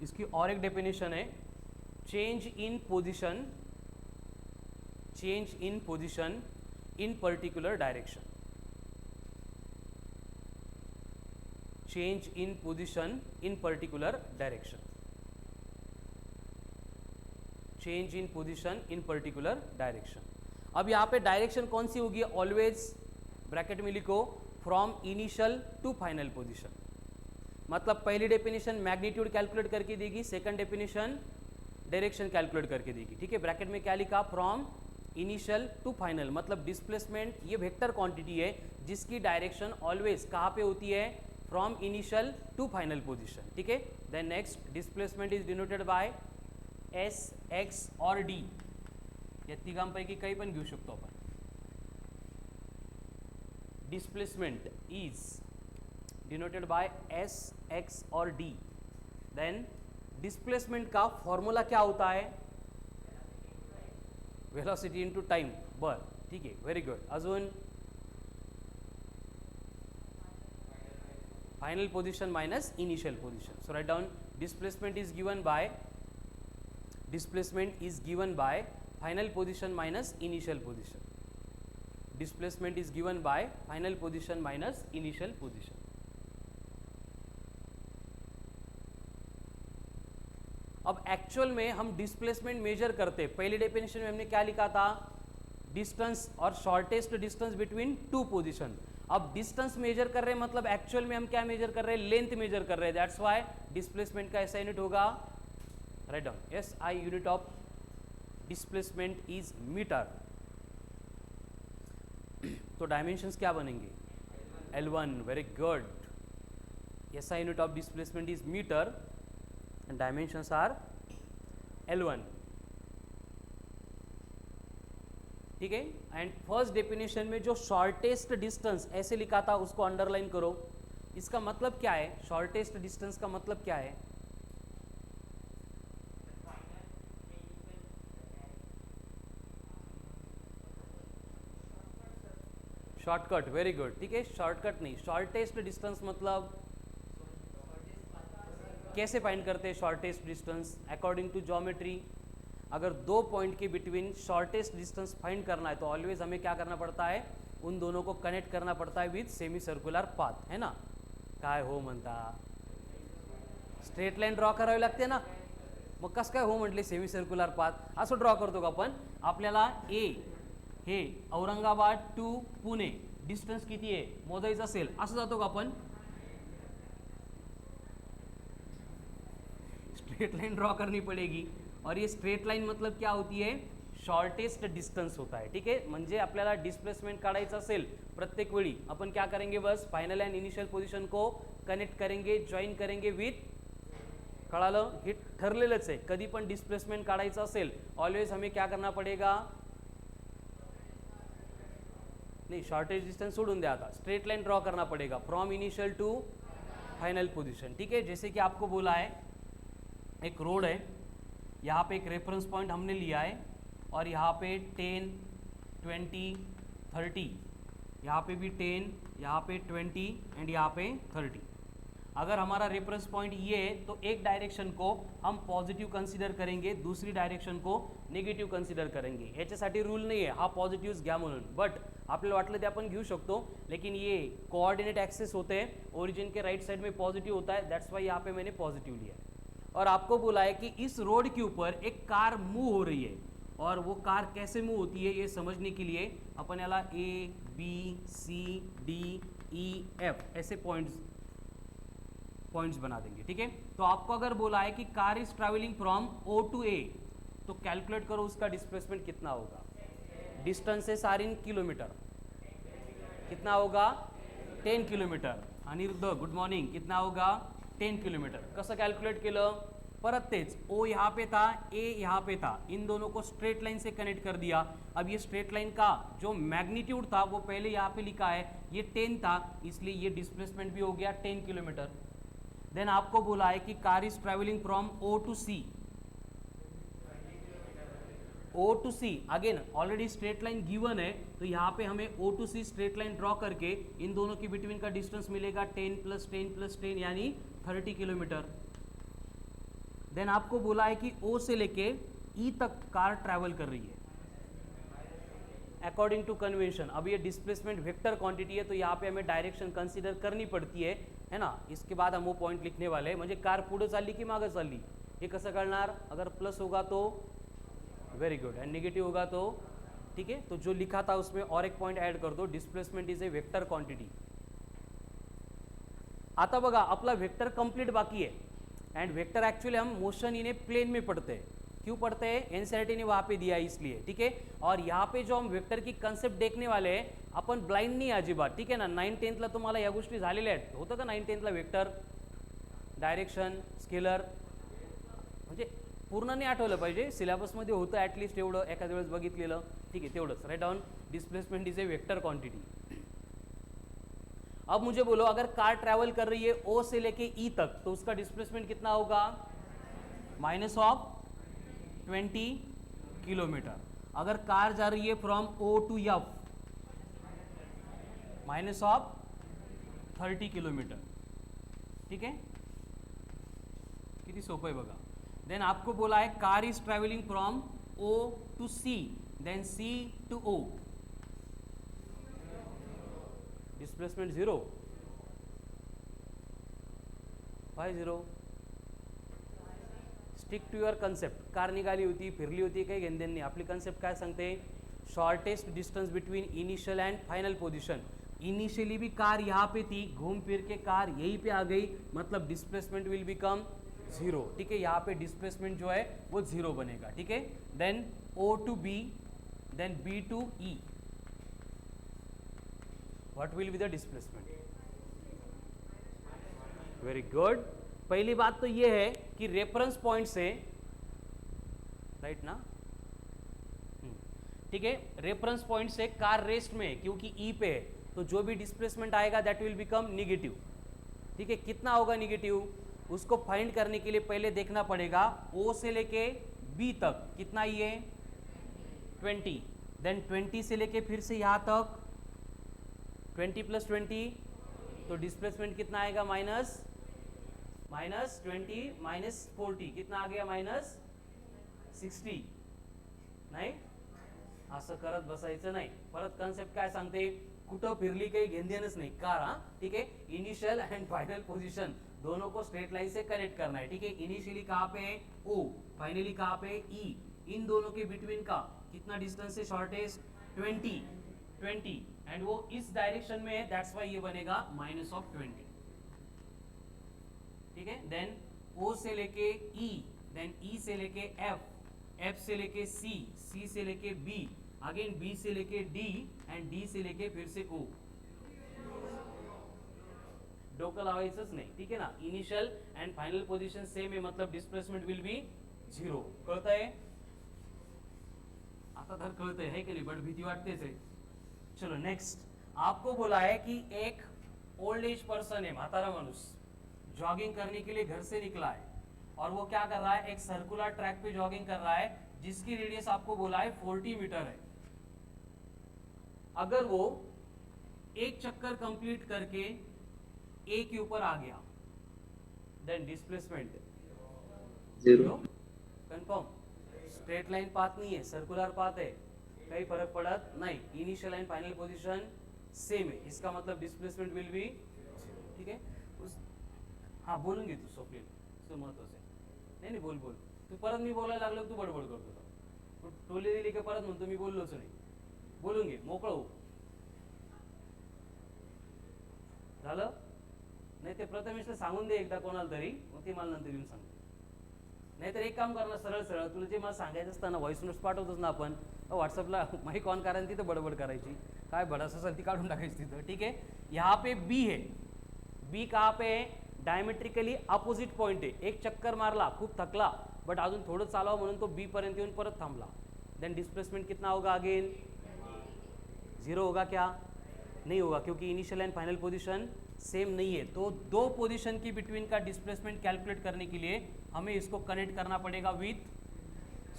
इसकी और एक डेफिनेशन है, change in position, change in position in particular direction, change in position in particular direction, change in position in particular direction. अब यहाँ पे डायरेक्शन कौन सी होगी? ऑलवेज ब्रैकेट में लिखो from initial to final position. मतलब पहली डेफिनेशन मैग्नीट्यूड कैलकुलेट करके देगी, सेकंड डेफिनेशन डायरेक्शन कैलकुलेट करके देगी। ठीक है, ब्रैकेट में क्या लिखा? From initial to final. मतलब डिस्प्लेसमेंट ये वेक्टर क्वांटिटी है जिसकी डायरेक्शन ऑलवेज कहाँ पे होती है? From initial to final position. ठीक है, then next displacement is denoted by S, X और डी। या तिघांपैकी काही पण घेऊ शकतो आपण। Displacement is denoted by S, X और डी। देन डिस्प्लेसमेंट का फॉर्मूला क्या होता है? Velocity into time. बर, ठीक आहे, व्हेरी गुड। अजून final position minus initial position. So write down displacement is given by, displacement is given by final position minus initial position. Displacement is given by final position minus initial position. अब एक्चुअल में हम डिस्प्लेसमेंट मेजर करते, पहली डेफिनेशन में हमने क्या लिखा था? डिस्टेंस और shortest distance between two position. अब डिस्टेंस मेजर कर रहे हैं मतलब एक्चुअल में हम क्या मेजर कर रहे हैं? लेंथ मेजर कर रहे हैं। दैट्स व्हाई डिस्प्लेसमेंट का ऐसा यूनिट होगा, right down, S I unit of displacement is metre. तो डायमेंशंस क्या बनेंगे? L1, very good. S I unit of displacement is metre and dimensions are L1। ठीक है, एंड फर्स्ट डेफिनेशन में जो शॉर्टेस्ट डिस्टेंस ऐसे लिखा था उसको अंडरलाइन करो। इसका मतलब क्या है? शॉर्टेस्ट डिस्टेंस का मतलब क्या है? Shortcut, very good. ठीक है, शॉर्टकट नहीं, शॉर्टेस्ट डिस्टेंस मतलब कैसे फाइंड करते हैं shortest distance? According to geometry, अगर दो पॉइंट के बिटवीन शॉर्टेस्ट डिस्टेंस फाइंड करना है तो ऑलवेज हमें क्या करना पड़ता है? उन दोनों को कनेक्ट करना पड़ता है विथ सेमी सर्क्युलर पाथ, है ना? काय हो म्हणता? स्ट्रेट लाईन ड्रॉ करावी लागते ना, मग कसं काय हो म्हटले सेमी सर्क्युलर पाथ? असं ड्रॉ करतो का आपण? आपल्याला ए हे औरंगाबाद टू पुणे डिस्टन्स किती आहे मोजायचं असेल, असं जातो का आपण? स्ट्रेट लाइन ड्रॉ करनी पड़ेगी। और ये स्ट्रेट लाइन मतलब क्या होती है? शॉर्टेस्ट डिस्टन्स होता है. ठीक आहे, म्हणजे आपल्याला डिस्प्लेसमेंट काढायचं असेल प्रत्येक वेळी आपण क्या करेंगे, बस फाइनल एंड इनिशियल पोजीशन को कनेक्ट करेंगे, ज्वाइन करेंगे विथ, कळालं, हे ठरलेलंच आहे. कधी पण डिस्प्लेसमेंट काढायचं असेल ऑलवेज हमें क्या करना पड़ेगा, नहीं शॉर्टेज डिस्टेंस छोड़ून दिया था, स्ट्रेट लाइन ड्रॉ करना पड़ेगा from initial to final position. ठीक है, जैसे कि आपको बोला है एक रोड है, यहाँ पे एक रेफरेंस पॉइंट हमने लिया है और यहाँ पे 10, 20, 30, यहाँ पे भी 10, यहाँ पे 20 एंड यहाँ पे 30. अगर हमारा रेफरेंस पॉइंट ये है तो एक डायरेक्शन को हम पॉझिटिव्ह कन्सिडर करेंगे, दूसरी डायरेक्शन को निगेटिव्ह कन्सिडर करेंगे. याच्यासाठी रूल नाही आहे हा पॉझिटिव्ह घ्या म्हणून, बट आपल्याला वाटलं ते आपण घेऊ शकतो, लेकिन ये कोऑर्डिनेट एक्सेस होते हैं, ओरिजिन के राइट साइड में पॉजिटिव होता है, दैट्स वाई यहाँ पे मैंने पॉजिटिव लिया है. और आपको बोला है कि इस रोड के ऊपर एक कार मूव हो रही है और वो कार कैसे मूव होती है ये समझने के लिए अपन याला ABCDEF ऐसे पॉइंट्स बना देंगे. ठीक है, तो आपको अगर बोला है कि car is travelling from O to A, तो कैलकुलेट करो उसका डिस्प्लेसमेंट कितना होगा. डिस्टन्स है सारीन किलोमीटर, कितना होगा 10 किलोमीटर. अनिरुद्ध गुड मॉर्निंग, कितना होगा 10 किलोमीटर. कसं कॅल्क्युलेट केलं, परत तेच O यहाँ पे था, A यहाँ पे था, इन दोनों को स्ट्रेट लाइन से कनेक्ट कर दिया. अब ये स्ट्रेट लाइन का जो मैग्नीट्यूड था वो पहले यहाँ पे लिखा है, ये 10 था, इसलिए ये डिस्प्लेसमेंट भी हो गया 10 किलोमीटर. देन आपको बोला है कि car is travelling from O to C. O to C again already straight line given है, तो यहाँ पे हमें O to C straight line draw करके इन दोनों के बिटवीन का डिस्टेंस मिलेगा 10 + 10 + 10 यानी 30 किलोमीटर. देन आपको बोला है कि O से लेके E तक कार ट्रैवल कर रही है अकॉर्डिंग टू कन्वेंशन. अब ये डिस्प्लेसमेंट वेक्टर क्वांटिटी है, तो यहाँ पे हमें डायरेक्शन कंसिडर करनी पडती है ना. इसके बाद हम वो पॉइंट लिखने वाले हैं, म्हणजे कार पुढे चालली की मागे चालली हे कसं कळणार. अगर प्लस होगा तो वेरी गुड एंड नेगेटिव होगा तो ठीक है. तो जो लिखा था उसमें और एक पॉइंट ऐड कर दो, displacement is a vector quantity. आता बघा आपला वेक्टर कंप्लीट बाकी है एंड वेक्टर एक्चुअली हम मोशन इन ए प्लेन में पढ़ते हैं. क्यों पढ़ते हैं, एनसीईआरटी ने वहां पे दिया है इसलिए. ठीक है, और यहाँ पे जो हम वेक्टर की कंसेप्ट देखने वाले हैं आपण ब्लाइंड नहीं अजिबात. ठीक है ना, 9-10th ला तुम्हाला या गोष्टी झालेल्या आहेत. होतं का 9-10th ला वेक्टर, डायरेक्शन, स्केलर, म्हणजे पूर्ण नाही आठवलं पाहिजे, सिलेबसमध्ये होतं ॲटलिस्ट एवढं एखाद्या वेळेस बघितलेलं. ठीक है, तेवढंच. Write down displacement is a vector quantity. अब मुझे बोलो अगर कार ट्रैवल कर रही है O से लेके E तक, तो उसका डिस्प्लेसमेंट कितना होगा, -20 किलोमीटर. अगर कार जा रही है from O to F, -30 kilometre. ठीक है, किती सोपं आहे बघा. देन आपको बोला है car is travelling from O to C, then C to O, displacement 0. Why 0? Stick to your concept. Car निघाली होती, फिरली होती, काही घेणं देणं नाही. आपली कन्सेप्ट काय सांगते, shortest distance between initial and final position. Initially भी कार यहाँ पे थी, घूम फिर के कार यहीं पे आ गई, मतलब डिस्प्लेसमेंट विल बिकम 0. ठीक है, यहाँ पे डिस्प्लेसमेंट जो है वो 0 बनेगा. ठीक है, then O to B, then B to E, what will be the displacement. Very good. पहली बात तो ये है कि रेफरेंस पॉइंट से, राइट ना, ठीक है, रेफरेंस पॉइंट से कार रेस्ट में है क्योंकि E पे है, तो जो भी डिस्प्लेसमेंट आएगा दैट विल बिकम निगेटिव. ठीक है, कितना होगा निगेटिव, उसको फाइंड करने के लिए पहले देखना पड़ेगा O से लेके B तक कितना ये 20, देन 20 से लेके फिर से यहाँ तक 20 + 20, तो डिस्प्लेसमेंट कितना आएगा, -20 -40 कितना आ गया, -60. नाही असं करत बसायचं नाही. परत कन्सेप्ट काय सांगते, कुठं फिरली काही घेणदेणच नाही कार. हा ठीक है, इनिशियल एंड फाइनल पोजीशन दोनों को स्ट्रेट लाइन से कनेक्ट करना है. ठीक है, इनिशियली कहाँ पे है O, फाइनली कहाँ पे E, इन दोनों के बिटवीन का कितना डिस्टेंस है, शॉर्टेस्ट 20 एंड वो इस डायरेक्शन में है, दैट्स वाई ये बनेगा -20. ठीक है, देन O से लेके E, देन E से लेके F, F से लेके C, C से लेके B, अगेन B से लेके D एंड D से लेके फिर से O. डोकं लावायचंच नाही, ठीक आहे ना. Initial and final position same आहे, मतलब डिस्प्लेसमेंट विल बी 0. कळतंय? आता तर कळतंय है की नाही, बट भीती वाटतेच आहे. चलो नेक्स्ट. आपको बोला है कि एक ओल्ड एज पर्सन है, म्हातारा मानुस, जॉगिंग करने के लिए घर से निकला है और वो क्या कर रहा है, एक सर्कुलर ट्रैक पे जॉगिंग कर रहा है जिसकी रेडियस आपको बोला है 40 मीटर है. अगर वो एक चक्कर कंप्लीट करके ए के ऊपर आ गया, then displacement 0. Confirm. Straight line path नहीं है, सर्कुलर पाथ है, कहीं फर्क पड़त नहीं. Initial and final position same है, इसका मतलब डिस्प्लेसमेंट विल बी. ठीक है. हाँ बोलूंगी तू स्वप्नील, असं महत्वाचं आहे. नाही बोल बोल, तू परत मी बोलायला लागलो तू बडबड करतो. टोले दिली की परत म्हणतो मी बोललोच नाही. बोलून घे, मोकळं हो. झालं नाही ते प्रथमेशला सांगून दे एकदा कोणाला तरी, मग ते मला नंतर येऊन सांगते. नाहीतर एक काम करणार, सरळ सरळ तुला जे मला सांगायचं असतं ना, व्हॉइस नोट्स पाठवतोच ना आपण, व्हॉट्सअपला माईक ऑन करायला तिथं बडबड करायची, काय भडास असेल ती काढून टाकायची तिथं. ठीक है. यहाँ पे बी है, बी कहाँ पे है, डायमेट्रिकली अपोजिट पॉइंट है. एक चक्कर मारला, खूप थकला, बट अजून थोडं चालावं म्हणून तो बी पर्यंत येऊन परत थांबला. देन डिस्प्लेसमेंट कितना होगा अगेन, 0 होगा क्या, नहीं होगा, क्योंकि initial and final position same नहीं है. तो दो पोजीशन की बिटवीन का डिस्प्लेसमेंट कैलकुलेट करने के लिए हमें इसको कनेक्ट करना पड़ेगा with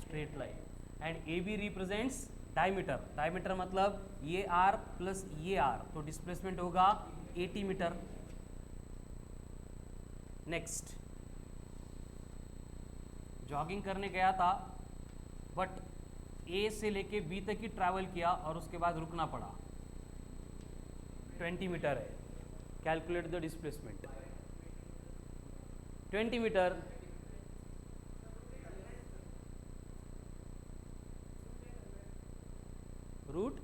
straight line. And A B represents diameter. Diameter मतलब ये आर प्लस ये आर, तो डिस्प्लेसमेंट होगा 80 मीटर. नेक्स्ट, जॉगिंग करने गया था बट ए से लेके बी तक ही ट्रैवल किया और उसके बाद रुकना पड़ा. 20 मीटर है. Calculate the displacement. 20 metre. Root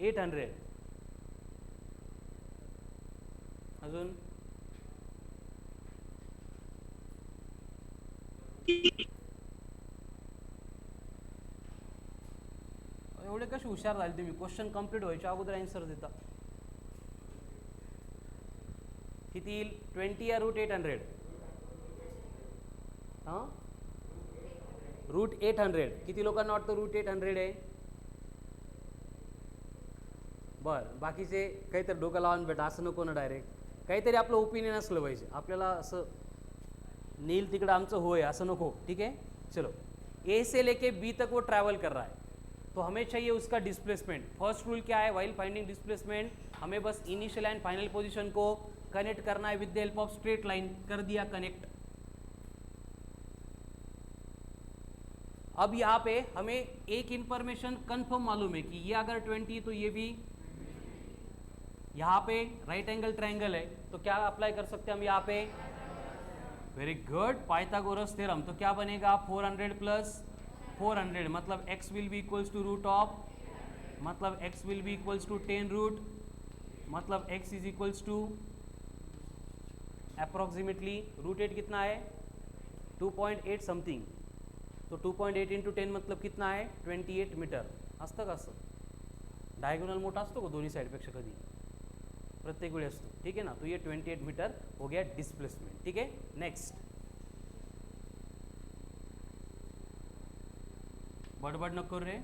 800. अजून एवढे कसे हुशार झाले तुम्ही, क्वेश्चन कंप्लीट व्हायच्या अगोदर आन्सर देता. किती येईल, 20 या रूट 800. हां रूट 800. किती लोकांना वाटतं रूट 800 आहे. बरं, बाकीचे काहीतरी डोकं लावून भेटा, असं नको ना डायरेक्ट. काहीतरी आपलं ओपिनियन असलं पाहिजे, आपल्याला असं नील तिकडं आमचं होय असं नको. ठीक है. चलो, ए से लेके बी तक वो ट्रैवल कर रहा है, तो हमें चाहिए उसका डिस्प्लेसमेंट. फर्स्ट रूल क्या है, व्हाइल फाइंडिंग डिस्प्लेसमेंट हमें बस इनिशियल एंड फाइनल पोजीशन को कनेक्ट करना है with the help of straight line. कर दिया कनेक्ट. अब यहाँ पे हमें एक इंफॉर्मेशन कंफर्म मालूम है कि ये अगर 20 तो ये भी, यहाँ पे राइट एंगल ट्रायंगल है, तो क्या अप्लाई कर सकते हैं हम यहाँ पे, वेरी गुड, पाइथागोरस थ्योरम. तो क्या बनेगा, 400 प्लस 400 मतलब x will be equals to root of, मतलब x will be equals to 10 root, मतलब x is equals to approximately root 8 कितना है 2.8 समथिंग. तो 2.8 इंटू 10 मतलब कितना है 28 मीटर. असतं का असं, डायगोनल मोठा असतो का दोन्ही साईडपेक्षा, कधी प्रत्येक वेळी असतो. ठीक है ना. तो ये 28 मीटर हो गया डिस्प्लेसमेंट. ठीक है. नेक्स्ट, बडबड नको करू रे.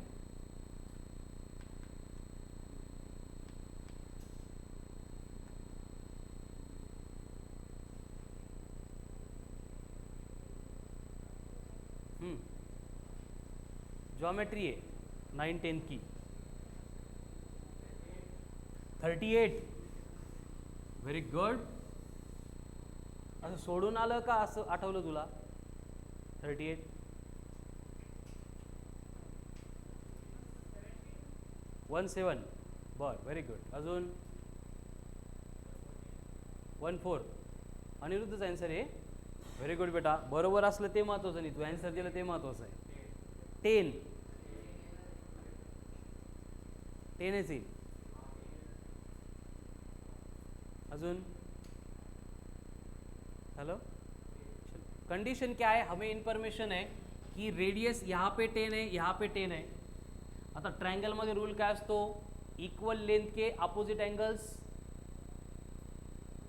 ज्योमेट्री है 9-10 की. 38. Very good. असं सोडून आलं का असं आठवलं तुला 38. 17. बर, व्हेरी गुड. अजून 14. अनिरुद्धच आन्सर आहे. व्हेरी गुड बेटा, बरोबर असलं ते महत्त्वाचं नाही, तू आन्सर दिलं ते महत्त्वाचं आहे. 10. 10 येईल. अजून हेलो. कंडीशन क्या है, हमें इंफॉर्मेशन है की रेडियस यहाँ पे 10 आहे, यहाँ पे 10 आहे. आता ट्रायंगलमध्ये रूल काय असतो, इक्वल लेंथ के अपोजिट एंगल्स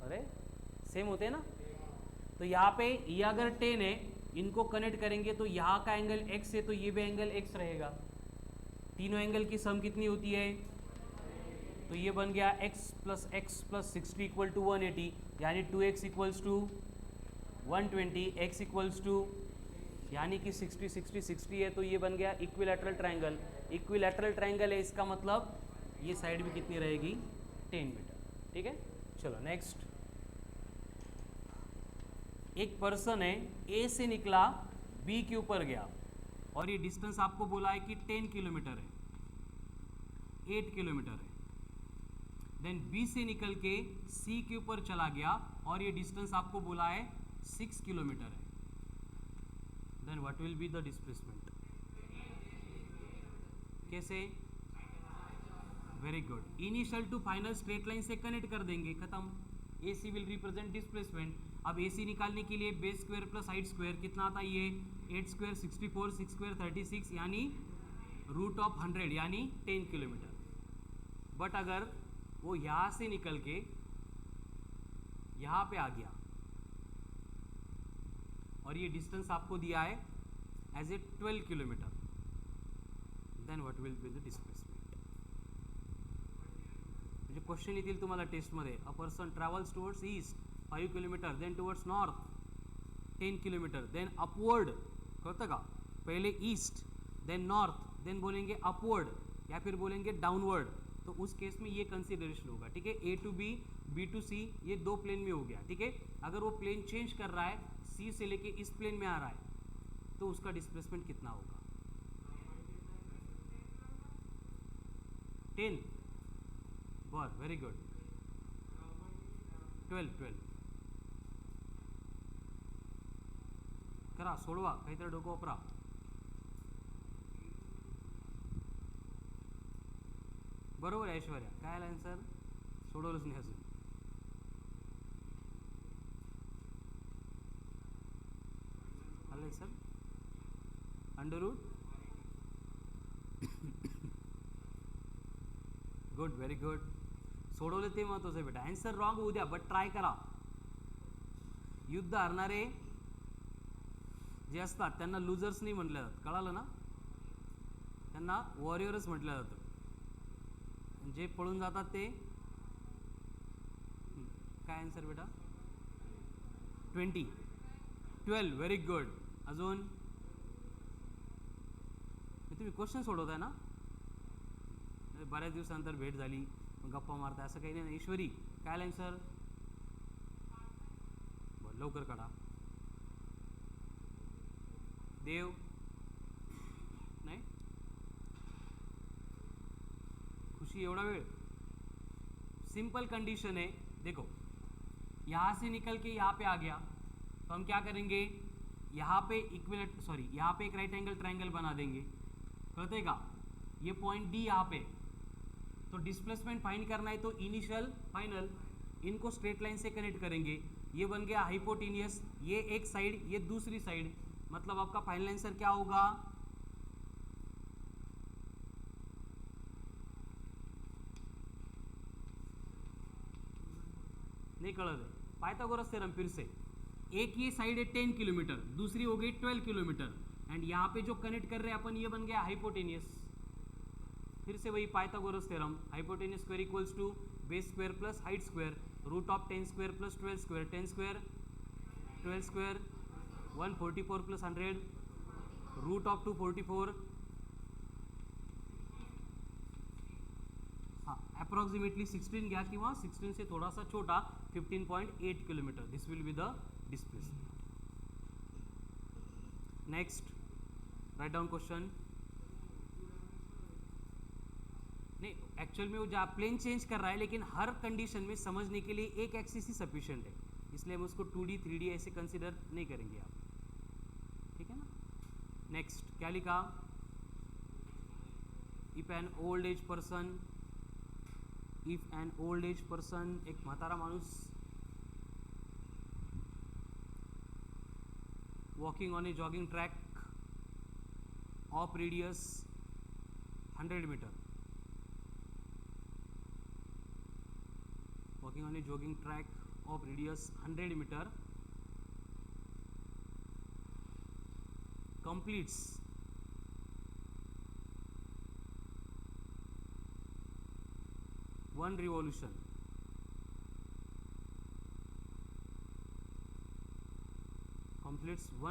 अरे सेम होते हैं ना. तो यहाँ पे ये अगर 10 है, इनको कनेक्ट करेंगे तो यहाँ का एंगल x है, तो ये भी एंगल x रहेगा. तीनों एंगल की सम कितनी होती है, तो ये बन गया x प्लस 60 इक्वल टू 180, यानी 2x equals to 120, x equals to यानी कि 60 60 60 है, तो ये बन गया इक्विलैटरल ट्रायंगल. इक्विलैटरल ट्रायंगल है, इसका मतलब ये साइड भी कितनी रहेगी, 10 मीटर. ठीक है, चलो नेक्स्ट. एक पर्सन है, ए से निकला बी के ऊपर गया और ये डिस्टेंस आपको बोला है कि 10 किलोमीटर है, 8 किलोमीटर है. देन बी से निकल के सी के ऊपर चला गया और ये डिस्टेंस आपको बोला है 6 किलोमीटर है. Then what will be the displacement. कैसे, very good. Initial to final straight line से कनेक्ट कर देंगे, खत्म. A C will represent displacement. अब ए सी निकालने के लिए base square plus height square कितना आता है, ये 8 स्क्वायर 64, 6 स्क्वायर 36, यानी रूट ऑफ 100 यानी 10 किलोमीटर. बट अगर वो यहाँ से निकल के यहाँ पे आ गया और ये डिस्टेंस आपको दिया है as a 12 kilometre, then what will be the displacement. म्हणजे क्वेश्चन येतील तुम्हाला टेस्टमध्ये. A person travels towards east 5 kilometre, then towards north 10 kilometre, then upward, कळतं का, पहले ईस्ट देन नॉर्थ, देन बोलेंगे अपवर्ड या फिर बोलेंगे डाउनवर्ड. तो उस केस में ये कंसिडरेशन होगा. ठीक है, ए टू बी, बी टू सी, ये दो प्लेन में हो गया. ठीक है, अगर वो प्लेन चेंज कर रहा है, सी से लेके इस प्लेन में आ रहा है, तो उसका डिस्प्लेसमेंट कितना होगा, 10. बर, व्हेरी गुड. 12 करा, सोडवा, काहीतरी डोकं वापरा. बरोबर आहे ऐश्वर्या, काय आला आन्सर, सोडवलंच नाही अजून. आलं sir, under root. Good, very good. सोडवलं ते महत्वाचं आहे बेटा. आन्सर रॉंग होऊ द्या, बट ट्राय करा. युद्ध हरणारे जे असतात त्यांना लुजर्स नाही म्हटलं जातं, कळालं ना, त्यांना वॉरियरच म्हटलं जातं. जे पळून जातात ते काय आन्सर बेटा, 12. Very good. अजून तुम्ही क्वेश्चन सोडवताय ना, बऱ्याच दिवसानंतर भेट झाली, गप्पा मारताय, असं काही नाही. ईश्वरी काय आन्सर, लवकर काढा. देव नाही, खुशी एवढा वेळ. सिंपल कंडीशन है, देखो यहाँ से निकल के यहाँ पे आ गया, तो हम क्या करेंगे, यहाँ पे इक्विलेट सॉरी यहाँ पे एक राइट एंगल ट्रायंगल बना देंगे, कहते का, ये पॉइंट डी यहाँ पे. तो डिस्प्लेसमेंट फाइंड करना है, तो इनिशियल फाइनल इनको स्ट्रेट लाइन से कनेक्ट करेंगे. ये बन गया हाइपोटेनियस, ये एक साइड, ये दूसरी साइड, मतलब आपका फाइनल आंसर क्या होगा, नहीं कलर है, पाइथागोरस थ्योरम. फिर से एक ये साइड है 10 किलोमीटर, दूसरी हो गई 12 किलोमीटर, एंड यहाँ पे जो कनेक्ट कर रहे हैं अपन, ये बन गया हाइपोटेनियस. फिर से वही Pythagoras theorem, hypotenuse square equals to base square plus height square, root of 10 square plus 12 square, 10 square 12 square 144 plus 100, root of 244, हाँ अप्रॉक्सिमेटली 16 घ्या किंवा 16 से थोड़ा सा छोटा 15.8 kilometre. This will be the displacement. Next, write down question. नहीं, एक्चुअल में वो जो प्लेन चेंज कर रहा है, लेकिन हर कंडीशन में समझने के लिए एक एक्सिस ही सफिशिएंट है, इसलिए हम उसको 2D 3D ऐसे कंसिडर नहीं करेंगे आप. ठीक है ना. नेक्स्ट क्या लिखा, if an old age person, if an old age person, एक म्हातारा माणूस walking on A jogging track of radius 100 meter, walking on a jogging track of radius 100 meter, completes one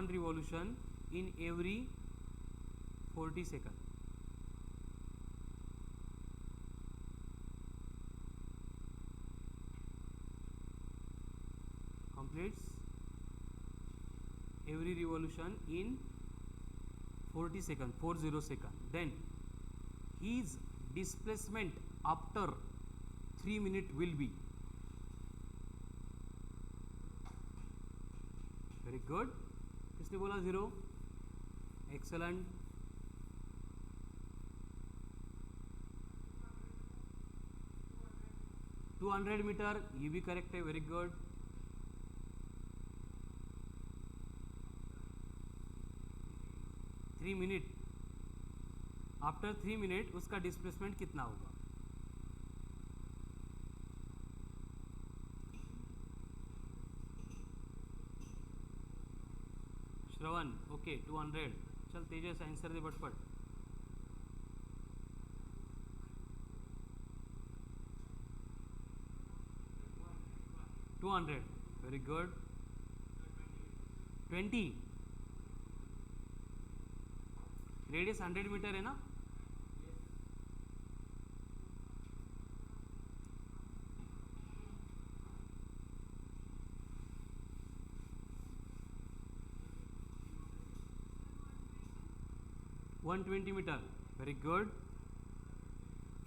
revolution in every 40 seconds. Completes every revolution in 40 seconds, 40 seconds. Then his displacement after 3 minutes will be, very good. किसने बोला 0? एक्सेलेंट. 200 मीटर, ये भी करेक्ट है, very good. Three minute, after 3 minute उसका डिस्प्लेसमेंट कितना होगा? श्रवण, ओके 200. चल तेजस आंसर दे बटपट. 200, वेरी गुड. 20, रेडियस 100 मीटर है ना? One 20 metre, very good.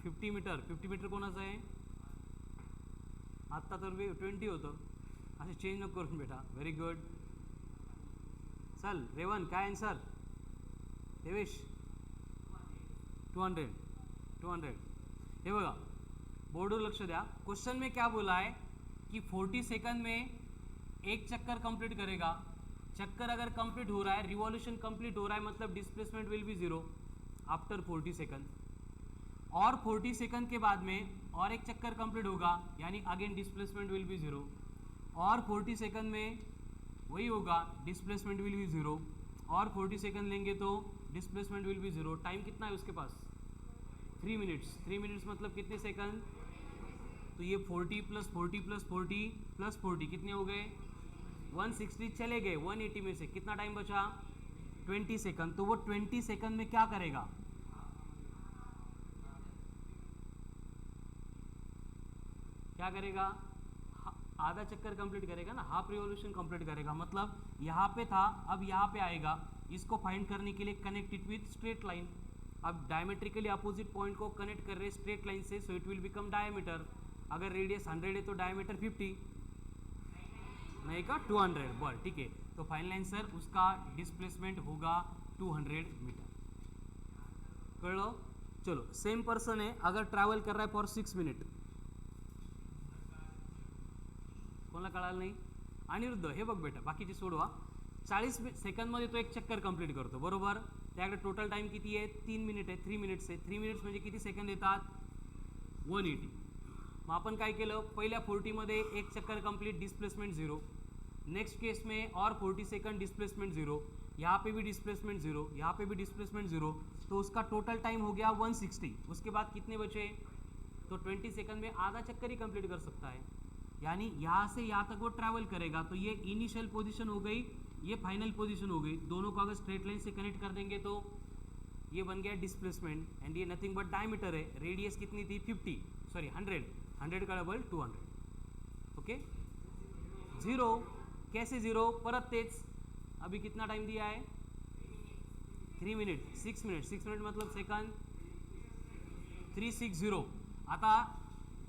50 metre, 50 metre कोणाचं आहे? आत्ता तर 20 होतं, असे चेंज नको करून बेटा. Very good. चल रेवन, काय आन्सर? देवेश 200. 200. हे बघा, बोर्डवर लक्ष द्या. क्वेश्चन में क्या बोला है कि 40 सेकंड में एक चक्कर कंप्लीट करेगा. चक्कर अगर कंप्लीट हो रहा है, रिवॉल्यूशन कंप्लीट हो रहा है, मतलब displacement will be 0 after 40 second. और 40 सेकंड के बाद में और एक चक्कर कंप्लीट होगा, यानी अगेन डिस्प्लेसमेंट विल बी 0. और 40 सेकंड में वही होगा, डिस्प्लेसमेंट विल बी 0. और 40 सेकंड लेंगे तो डिस्प्लेसमेंट विल बी 0. टाइम कितना है उसके पास? 3 मिनट्स. 3 मिनट्स मतलब कितने सेकंड? तो ये 40 + 40 + 40 + 40 कितने हो गए? 160. चले गए 180 में से. कितना टाइम बचा? 20 सेकंड. तो वो 20 सेकंड में क्या करेगा? क्या करेगा? आधा चक्कर कंप्लीट करेगा ना, हाफ रिवॉल्यूशन कंप्लीट करेगा. मतलब यहाँ पे था, अब यहाँ पे आएगा. इसको फाइंड करने के लिए connect it with straight line. अब डायमेट्रिकली अपोजिट पॉइंट को कनेक्ट कर रहे स्ट्रेट लाइन से, so it will become diameter. अगर रेडियस 100 है तो डायमीटर 50 नहीं का 200. बस ठीक है. तो फाइनल आंसर उसका डिस्प्लेसमेंट होगा 200 मीटर. कळलं? चलो, सेम पर्सन है, अगर ट्रॅव्हल कर रहा है फॉर 6 मिनिट. कोणाला कळालं नाही? अनिरुद्ध, हे बघ बेटा, बाकीचे सोडवा. 40 सेकंदमध्ये तो एक चक्कर कंप्लीट करतो, बरोबर. त्याकडे टोटल टाइम किती आहे? 3 मिनिट आहे. 3 मिनिट्स आहे. 3 मिनिट्स म्हणजे किती सेकंद येतात? 180. मग आपण काय केलं? पहिल्या 40 मध्ये एक चक्कर कंप्लीट, डिस्प्लेसमेंट 0. नेक्स्ट केस में और 40 सेकंड, डिस्प्लेसमेंट 0. यहाँ पे भी डिस्प्लेसमेंट 0, यहाँ पे भी डिस्प्लेसमेंट 0. तो उसका टोटल टाइम हो गया 160. उसके बाद कितने बचे? तो 20 सेकंड में आधा चक्कर ही कंप्लीट कर सकता है. यानी यहाँ से यहाँ तक वो ट्रैवल करेगा. तो ये इनिशियल पोजीशन हो गई, ये फाइनल पोजीशन हो गई. दोनों को अगर स्ट्रेट लाइन से कनेक्ट कर देंगे तो ये बन गया डिस्प्लेसमेंट. एंड ये नथिंग बट डायमीटर है. रेडियस कितनी थी? 100. 100 का डबल 200. ओके. 0 कैसे 0? परत तेच. अभी कितना टाइम दिया है? 3 मिनिट. 6 मिनिट. 6 मिनिट मतलब सेकंड 360. आता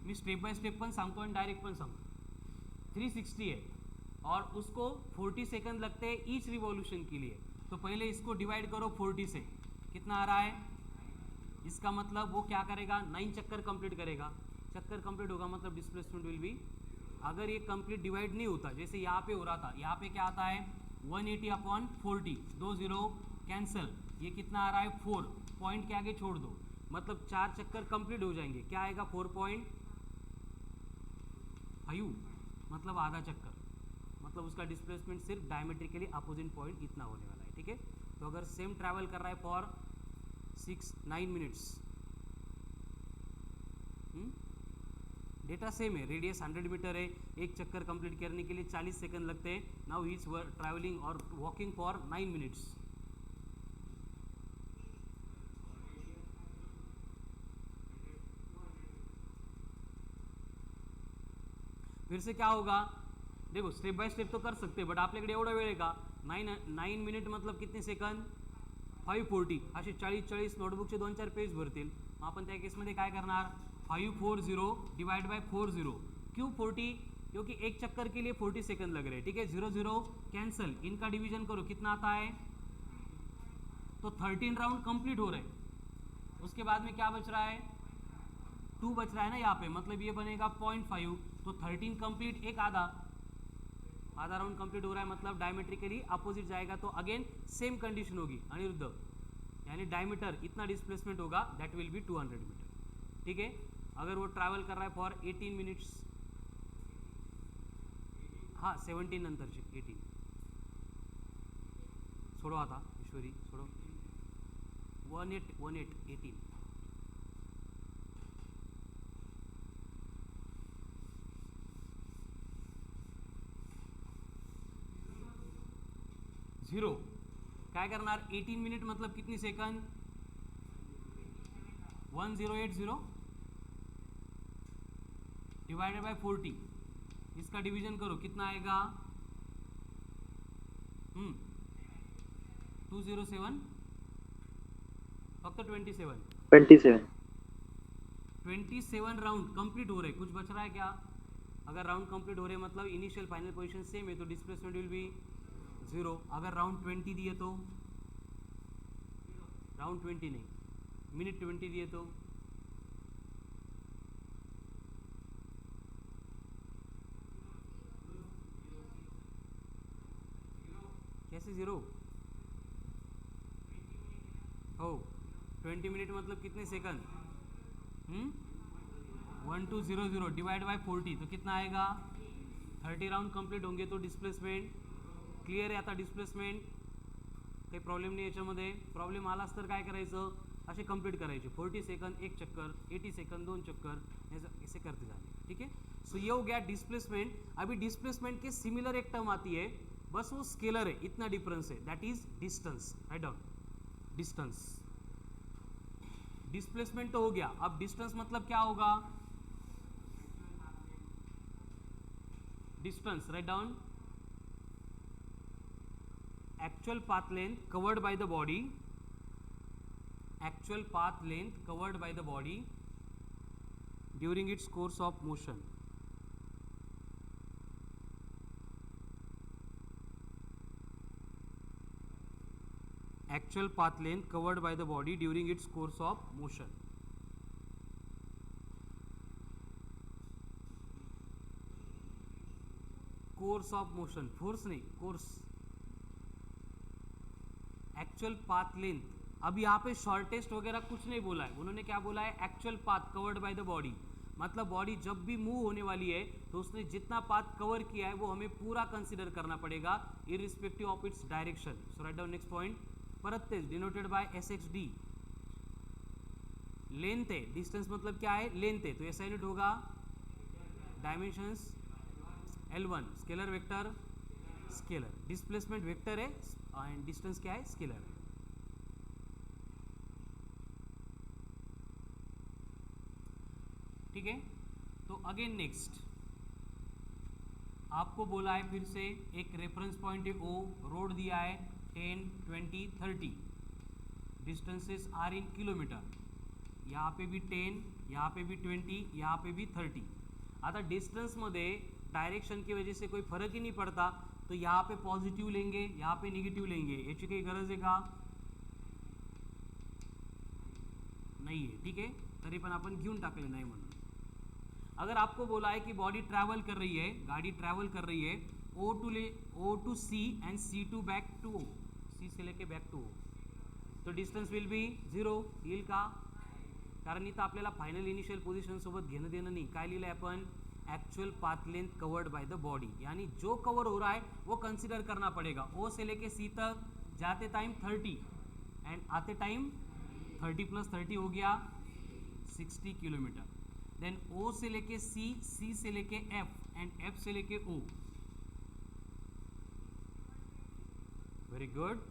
मी स्टेप बाय स्टेप पण सांगतो आणि डायरेक्ट पण सांगतो. 360 है और उसको 40 सेकंड लगते हैं ईच रिवॉल्यूशन के लिए. तो पहले इसको डिवाइड करो 40 से. कितना आ रहा है? इसका मतलब वो क्या करेगा? 9 चक्कर कंप्लीट करेगा. चक्कर कंप्लीट होगा मतलब डिस्प्लेसमेंट विल बी, अगर ये कंप्लीट डिवाइड नहीं होता, जैसे यहाँ पे हो रहा था, यहाँ पे क्या आता है? 180/40. 2 0 कैंसिल. ये कितना आ रहा है 4, पॉइंट के आगे छोड़ दो, मतलब 4 चक्कर कंप्लीट हो जाएंगे, क्या आएगा 4.5, मतलब आधा चक्कर, मतलब उसका डिस्प्लेसमेंट सिर्फ डायमेट्रिकली अपोजिट पॉइंट इतना होने वाला है, ठीक है। तो अगर सेम ट्रैवल कर रहा है फॉर 9 मिनट्स, डेटा सेम है, रेडियस 100 मीटर है, एक चक्कर कंप्लीट करने के लिए 40 सेकंड लगते हैं। नाउ ही इज ट्रैवलिंग और वॉकिंग फॉर 9 मिनट्स। फिर से क्या होगा, देखो स्टेप बाय स्टेप तो कर सकते बट आपल्याकडे एवढा वेळ आहे का, 9 मिनिट मतलब कितने सेकंद 540, असे 40 नोटबुकचे 2-4 पेज भरतील। आपण त्या केसमध्ये काय करणार, 540 डिवाइड बाय 40, क्यों 40, क्योंकि एक चक्कर के लिए 40 सेकंड लग रहे हैं, ठीक है। 0 कैंसल, इनका डिवीजन करो कितना आता है, तो 13 राउंड कंप्लीट हो रहे हैं। उसके बाद में क्या बच रहा है, 2 बच रहा है ना यहाँ पे, मतलब ये बनेगा 0.5, तो 13 कंप्लीट, एक आधा राउंड कंप्लीट हो रहा है, मतलब डायमेट्रिकली अपोजिट जाएगा, तो अगेन सेम कंडीशन होगी अनिरुद्ध, यानी डायमीटर इतना डिस्प्लेसमेंट होगा, दैट विल बी 200 मीटर, ठीक है। अगर वो ट्रैवल कर रहा है फॉर 18 मिनट्स, हाँ 17 नंतरचे 18, सोडो आता ईश्वरी सोडो, 18 0 काय करणार, 18 मिनिट मतलब कितनी सेकंड, 1080 डिवाइडेड बाय 40, इसका डिवीजन करो कितना आएगा, 207, फक्त 27 राउंड कंप्लीट हो रहे, कुछ बच रहा है क्या, अगर राउंड कंप्लीट हो रहे मतलब इनिशियल फाइनल पोजीशन सेम है, तो डिस्प्लेसमेंट विल बी 0। अगर राउंड 20 दिए तो, राउंड 20 नहीं, मिनट 20 दिए तो, कैसे 0 हो, 20 मिनट मतलब कितने सेकंड, 1200 डिवाइड बाय 40, तो कितना आएगा, 30 राउंड कंप्लीट होंगे तो डिस्प्लेसमेंट क्लियर आहे। आता डिस्प्लेसमेंट काही प्रॉब्लेम नाही याच्यामध्ये, प्रॉब्लेम आलाच तर काय करायचं, असे कंप्लीट करायचे, 40 सेकंड एक चक्कर, 80 सेकंड 2 चक्कर, ऐसे करते जाने, ठीक है। सो ये हो गया डिस्प्लेसमेंट। अभी डिस्प्लेसमेंट के सिमिलर एक टर्म आती है, बस वो स्केलर है, इतना डिफरेंस है, that is distance, write down distance. Displacement तो हो गया, अब डिस्टेंस मतलब क्या होगा, distance write down actual path length covered by the body, actual path length covered by the body during its course of motion, actual path length covered by the body during its course of motion। Course of motion, force नहीं, कोर्स, एक्चुअल पाथ लेंथ। अब यहाँ पे शॉर्टेस्ट वगैरह कुछ नहीं बोला है, उन्होंने क्या बोला है, actual path covered by the body, मतलब बॉडी जब भी मूव होने वाली है तो उसने जितना पाथ कवर किया है वो हमें पूरा कंसीडर करना पड़ेगा, irrespective of its direction. So write down next point, परत तेज डिनोटेड बाय SHD, लेंथ है, डिस्टेंस मतलब क्या है, लेंथ है, तो ऐसा यूनिट होगा dimensions L1, scalar vector scalar, displacement vector है एंड डिस्टेंस क्या है, स्केलर है, ठीक है। तो अगेन नेक्स्ट आपको बोला है फिर से एक रेफरेंस पॉइंट है O, रोड दिया है 10, 20, 30, डिस्टेंसेस आर इन किलोमीटर, यहाँ पे भी 10, यहाँ पे भी 20, यहाँ पे भी 30। आता डिस्टेंस मध्ये डायरेक्शन की वजह से कोई फरक ही नहीं पड़ता, तो यहाँ पे पॉझिटिव्ह लेंगे, यहाँ पे निगेटिव्ह लेंगे, याची काही गरज आहे का, नाही आहे, ठीक आहे, तरी पण आपण घेऊन टाकले नाही म्हणून। अगर आपको बोला है कि बॉडी ट्रैवल कर रही है, गाड़ी ट्रैवल कर रही है O to C and C to back to O, C से लेके बैक टू O, तो डिस्टन्स विल बी 0 येईल का? कारण इथं आपल्याला फायनल इनिशियल पोझिशन सोबत घेणं देणं नाही. काय लिहिलंय आपण? Actual path length covered by the body, यानी जो कवर हो रहा है वो कंसिडर करना पड़ेगा. ओ से लेके सी तक जाते टाइम 30 एंड आते टाइम 30 + 30 हो गया 60 किलोमीटर. देन ओ से लेके सी, सी से लेके एफ एंड एफ से लेके ओ. Very good.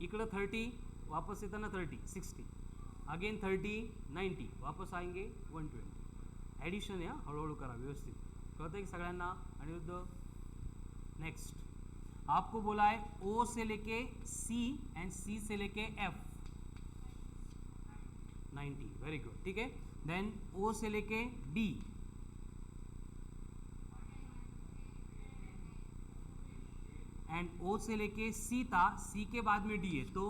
इकडं 30, वापस येताना 30 60, अगेन 30 90, वापस आएंगे 120. ॲडिशन आहे, हळूहळू करा व्यवस्थित. कळतं की सगळ्यांना? अनिरुद्ध नेक्स्ट आपको बोला है ओ से लेके सी एंड सी से लेके एफ 90. Very good. ठीक है. देन ओ से लेके डी, एंड ओ से लेके सी था, सी के बाद में डी है, तो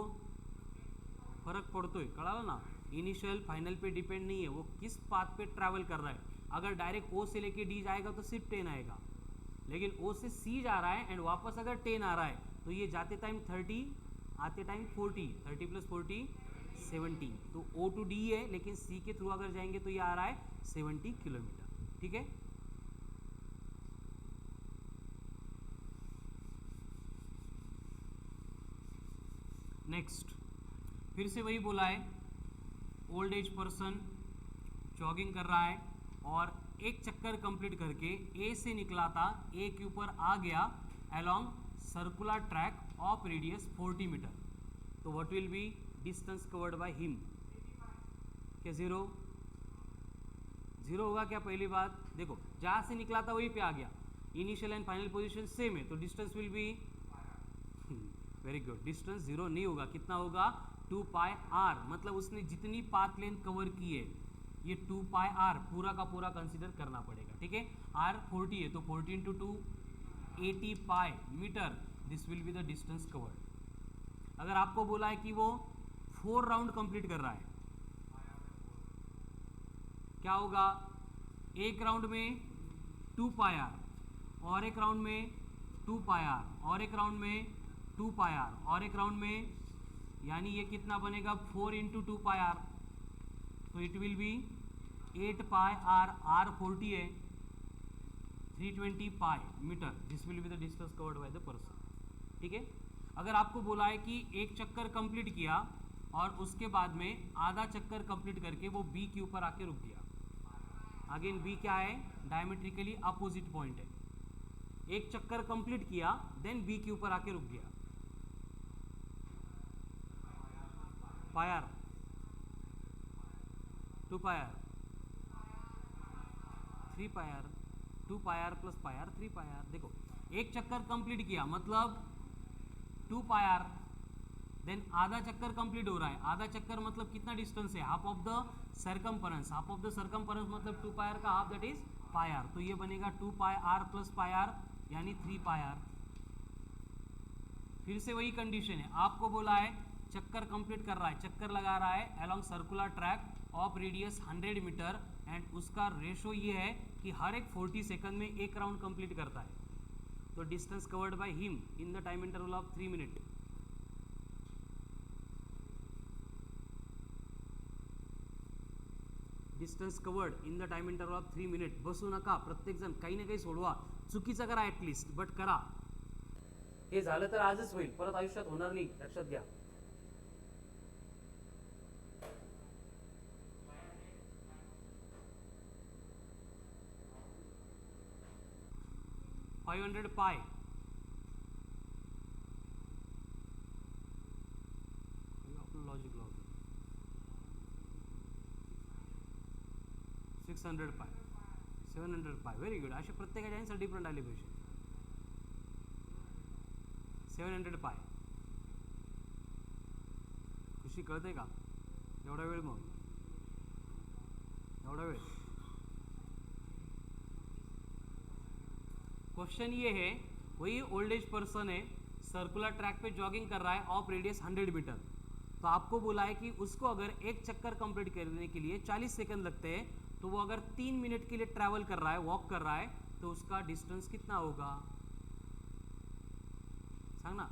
फर्क पड़तोय. कळालं ना? इनिशियल फाइनल पे डिपेंड नहीं है, वो किस पाथ पे ट्रैवल कर रहा है. अगर डायरेक्ट ओ से लेके डी जाएगा तो सिर्फ 10 आएगा, लेकिन ओ से सी जा रहा है एंड वापस अगर 10 आ रहा है तो ये जाते टाइम 30, आते टाइम 40, 30 + 40 70. तो ओ टू डी है, लेकिन सी के थ्रू अगर जाएंगे तो ये आ रहा है 70 किलोमीटर. ठीक है. नेक्स्ट फिर से वही बोला है, ओल्ड एज पर्सन जॉगिंग कर रहा है और एक चक्कर कंप्लीट करके ए से निकला था, ए के ऊपर आ गया along circular track of radius 40 metre. तो what will be distance covered by him? क्या 0 होगा क्या? पहली बात देखो, जहाँ से निकला था वहीं पे आ गया, initial and final position same है, तो distance will be very good. Distance 0 नहीं होगा. कितना होगा? 2πr. मतलब उसने जितनी पाथ लेंथ कवर की है ये 2πr पूरा का पूरा कंसिडर करना पड़ेगा. ठीक है. r 40 है तो 40 × 2 80 pi metre. This will be the distance covered. अगर आपको बोला है कि वो 4 राउंड कंप्लीट कर रहा है, क्या होगा? एक राउंड में 2πr, और एक राउंड में 2πr, और एक राउंड में 2πr, और एक राउंड में, यानी ये कितना बनेगा? 4 × 2πr. तो it will be 8πr. r 40 है, 320 pi metre. This will be the distance covered by the person. ठीक है. अगर आपको बोला है कि एक चक्कर कंप्लीट किया और उसके बाद में आधा चक्कर कंप्लीट करके वो बी के ऊपर आके रुक गया. अगेन बी क्या है? डायमेट्रिकली अपोजिट पॉइंट है. एक चक्कर कंप्लीट किया देन बी के ऊपर आके रुक गया. Pier 2πr 3πr 2πr + πr 3πr. देखो एक चक्कर कंप्लीट किया मतलब 2πr, देन आधा चक्कर कंप्लीट हो रहा है. आधा चक्कर मतलब कितना डिस्टेंस है? Half of the circumference. Half of the circumference मतलब 2πr का हाफ, दैट इज πr. तो ये बनेगा 2πr + πr यानी 3πr. फिर से वही कंडीशन है, आपको बोला है चक्कर कंप्लीट कर रहा है, चक्कर लगा रहा है along circular track of radius 100 metre and उसका रेशो ये है कि हर एक 40 सेकंड में एक राउंड कंप्लीट करता है. तो distance covered by him in the time interval of 3 minute. Distance covered in the time interval of 3 minute. बसू नका, प्रत्येक जण काही ना काही सोडवा, चुकीचं करा ॲटलिस्ट, बट करा. हे झालं तर आजच होईल, परत आयुष्यात होणार नाही, लक्षात घ्या. $500 पाय आपलं लॉजिक लावतो. 600 पाय 700 पाय. Very good. असे प्रत्येकाच्या आन्सर डिफरंट आले पाहिजे. 700 पाय. खुशी कळते का? एवढा वेळ, मग एवढा वेळ. क्वेश्चन ये है, वही ओल्ड एज पर्सन है, सर्कुलर ट्रैक पे जॉगिंग कर रहा है ऑफ रेडियस 100 मीटर. तो आपको बोला है कि उसको अगर एक चक्कर कंप्लीट करने के लिए 40 सेकंड लगते हैं, तो वो अगर 3 मिनट के लिए ट्रैवल कर रहा है, वॉक कर रहा है, तो उसका डिस्टेंस कितना होगा? सांग ना.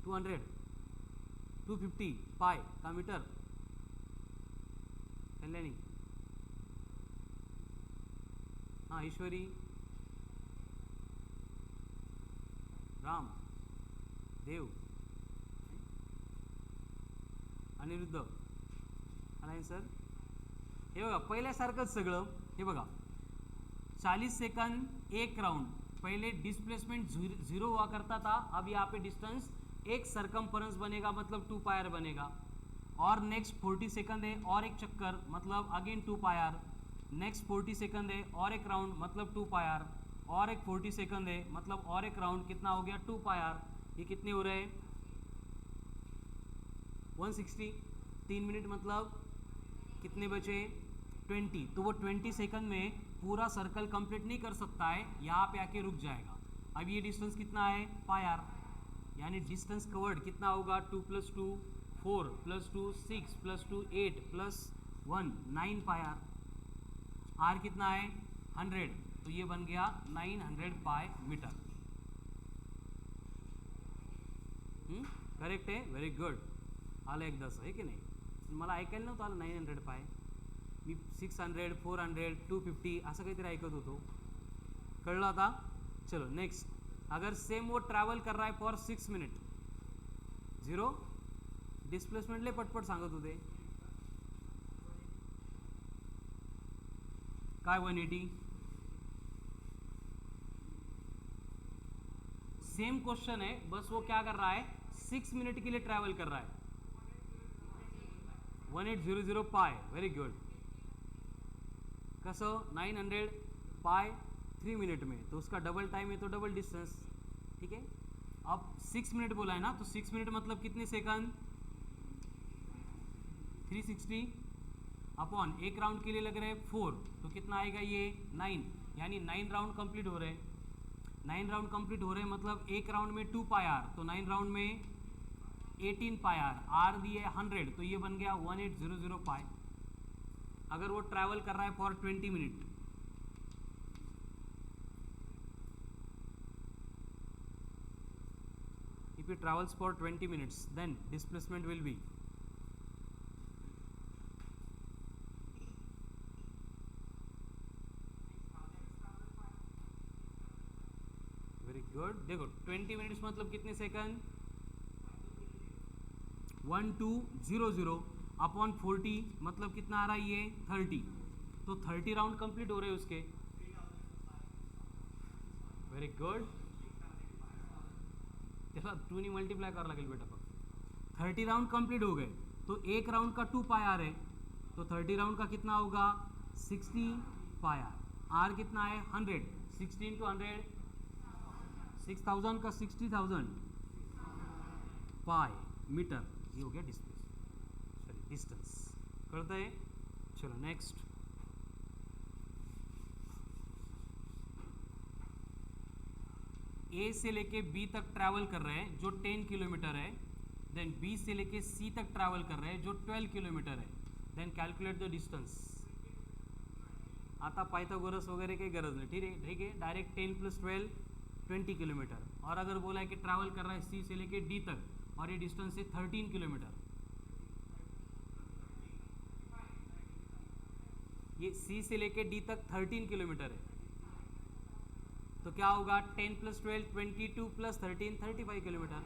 200, 250 पाई का मीटर, कल्याणी, हाँ ईश्वरी, राम, देव, अनिरुद्ध, आला सर. हे बघा पहिल्यासारखंच सगळं. हे बघा 40 सेकंड एक राउंड. पहले डिस्प्लेसमेंट जीरो हुआ करता था, अब यहाँ पे डिस्टेंस एक सरकमफरेंस बनेगा, मतलब 2 पायर बनेगा. और नेक्स्ट 40 सेकंड है और एक चक्कर, मतलब अगेन 2 पायर. नेक्स्ट 40 सेकंड है और एक राउंड, मतलब 2 पायर. और एक 40 सेकंड है, मतलब और एक राउंड, कितना हो गया 2 पायर. ये कितने हो रहे हैं 160. 3 मिनट मतलब कितने बचे 20. तो वो 20 सेकंड में पूरा सर्कल कंप्लीट नहीं कर सकता है, यहाँ पे आके रुक जाएगा. अब ये डिस्टेंस कितना है पायर, यानी डिस्टेंस कवर्ड कितना होगा 2 + 2 4 + 2 6 + 2 8 + 1 9 पायर. आर कितना है 100, तो ये बन गया 900 पाई मीटर. करेक्ट आहे, व्हेरी गुड. आलं एकदाच आहे की नाही. मला ऐकायला नव्हतं आलं 900 पाय. मी 600 400 250 असं काहीतरी ऐकत होतो. कळलं आता. चलो नेक्स्ट. अगर सेम वो ट्रॅव्हल कर रहा है फॉर 6 मिनट, झिरो डिस्प्लेसमेंट ले पटपट सांगत होते. काय 180. सेम क्वेश्चन है, बस वो क्या कर रहा है 6 मिनट के लिए ट्रैवल कर रहा है. 1800 पाई. Very good. कसं 900 पाई 3 मिनट में, तो उसका डबल टाइम है तो डबल डिस्टेंस. ठीक है. अब 6 मिनट बोला है ना, तो 6 मिनट मतलब कितने सेकंड 360 अपॉन एक राउंड के लिए लग रहे हैं 4, तो कितना आएगा ये 9, यानी 9 राउंड कंप्लीट हो रहे हैं. 9 राउंड कंप्लीट हो रहे हैं मतलब एक राउंड में 2 पाई आर, तो 9 राउंड में 18 पाई आर. आर दिए 100, तो ये बन गया 1800 पाई. अगर वो ट्रैवल कर रहा है for 20 minute, if it travels for 20 minutes then displacement will be very good. देखो 20 मिनट्स मतलब कितने सेकंड 1200 अपॉन 40 मतलब कितना आ रहा है ये 30, तो 30 राउंड कंप्लीट हो रहे हैं उसके. Very good. त्याला 2 ने मल्टीप्लाई करावं लागेल बेटा. फक्त 30 राउंड कंप्लीट हो गए, तो एक राउंड का 2 पाई आर है, तो 30 राउंड का कितना होगा 60 पाई आर. आर कितना है 100, 16 × 100 6000 का 60,000 पाई मीटर. ये हो गया डिस्टेंस. कळतं है. चलो नेक्स्ट. ए से लेके बी तक ट्रैवल कर रहे हैं जो 10 किलोमीटर है. देन बी से लेके सी तक ट्रैवल कर रहे हैं जो 12 किलोमीटर है. Then calculate the distance. आता पाइथागोरस वगैरह की गरज नहीं. ठीक है. Direct 10 + 12 20 kilometre. और अगर बोला है कि ट्रैवल कर रहा है सी से लेके डी तक और ये डिस्टेंस है 13 किलोमीटर. ये सी से लेके डी तक 13 किलोमीटर है, तो क्या होगा 10 + 12 22 + 13 35 किलोमीटर.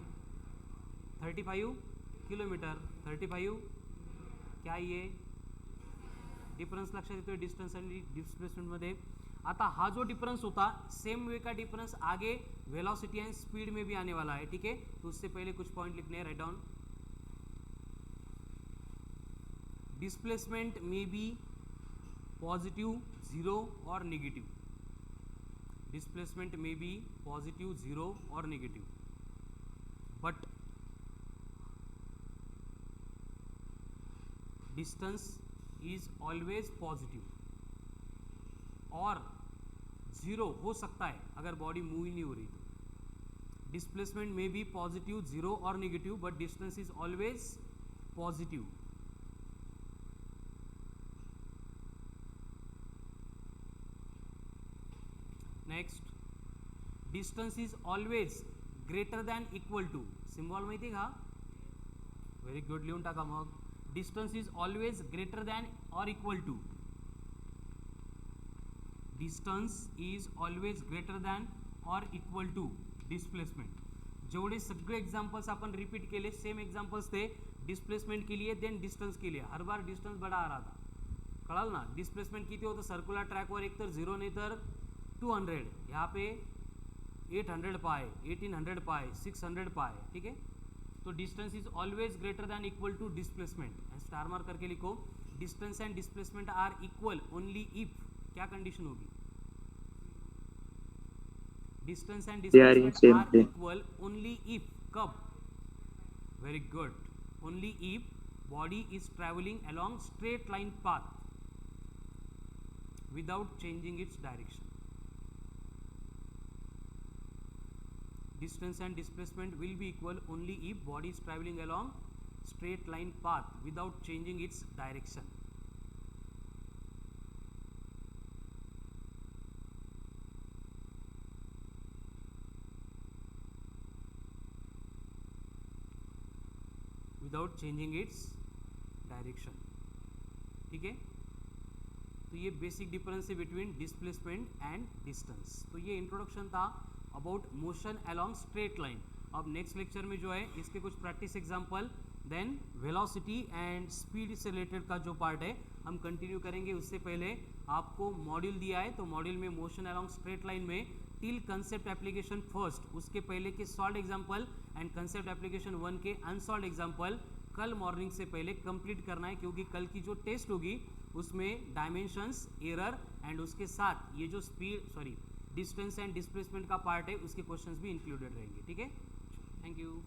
35 किलोमीटर 35. क्या ये डिफरन्स लक्षात येतोय डिस्टन्स आणि डिस्प्लेसमेंटमध्ये. आता हा जो डिफरेंस होता सेम वे का डिफरेंस आगे वेलोसिटी एंड स्पीड में भी आने वाला है. ठीक है. तो उससे पहले कुछ पॉइंट लिखने हैं. Write down. डिस्प्लेसमेंट में बी पॉजिटिव 0 और नेगेटिव. डिस्प्लेसमेंट में बी पॉजिटिव 0 और negative, but distance is always positive. और 0 हो सकता है अगर बॉडी मूव ही नहीं हो रही तो. डिस्प्लेसमेंट में बी पॉजिटिव 0 और negative, but distance is always positive. Next. Distance is always greater than equal to, symbol माहिती आहे का? व्हेरी गुड, लिहून टाका मग. Distance is always greater than or equal to, distance is always greater than or equal to displacement. जेवढे सगळे एग्जाम्पल्स आपण रिपीट केले सेम एग्जाम्पल्स थे डिस्प्लेसमेंट के लिए देन डिस्टेंस के लिए, हर बार डिस्टेंस बड़ा आ रहा था. कळाल ना? डिस्प्लेसमेंट किती होतं सर्क्युलर ट्रॅकवर, एक तर 0 नाही तर 200, यहाँ पे 800 पाए, 1800 पाए, 600 पाए. ठीक है, तो distance is always greater than equal to displacement. Star mark करके लिखो, distance and displacement are equal only if, क्या कंडीशन होगी? Distance and displacement are equal only if, कब? Very good, only if body is travelling along straight line path without changing its direction. Distance and displacement will be equal only if body is traveling along straight line path without changing its direction. Without changing its direction. ठीक है, तो ये बेसिक डिफरेंस है बिटवीन डिस्प्लेसमेंट एंड डिस्टेंस. तो ये इंट्रोडक्शन था about motion along straight line. अब नेक्स्ट लेक्चर में जो है इसके कुछ practice example, then velocity and speed से रिलेटेड का जो पार्ट है हम कंटिन्यू करेंगे. उससे पहले आपको मॉड्यूल दिया है, तो मॉड्यूल में मोशन अलोंग स्ट्रेट लाइन में टिल कंसेप्ट एप्लीकेशन फर्स्ट, उसके पहले के solve example and concept application 1 के अनसॉल्व एग्जाम्पल कल मॉर्निंग से पहले कंप्लीट करना है, क्योंकि कल की जो टेस्ट होगी उसमें डायमेंशंस, एरर एंड उसके साथ ये जो डिस्टेंस एंड डिस्प्लेसमेंट का पार्ट है उसके क्वेश्चंस भी इंक्लूडेड रहेंगे. ठीक है, थैंक यू.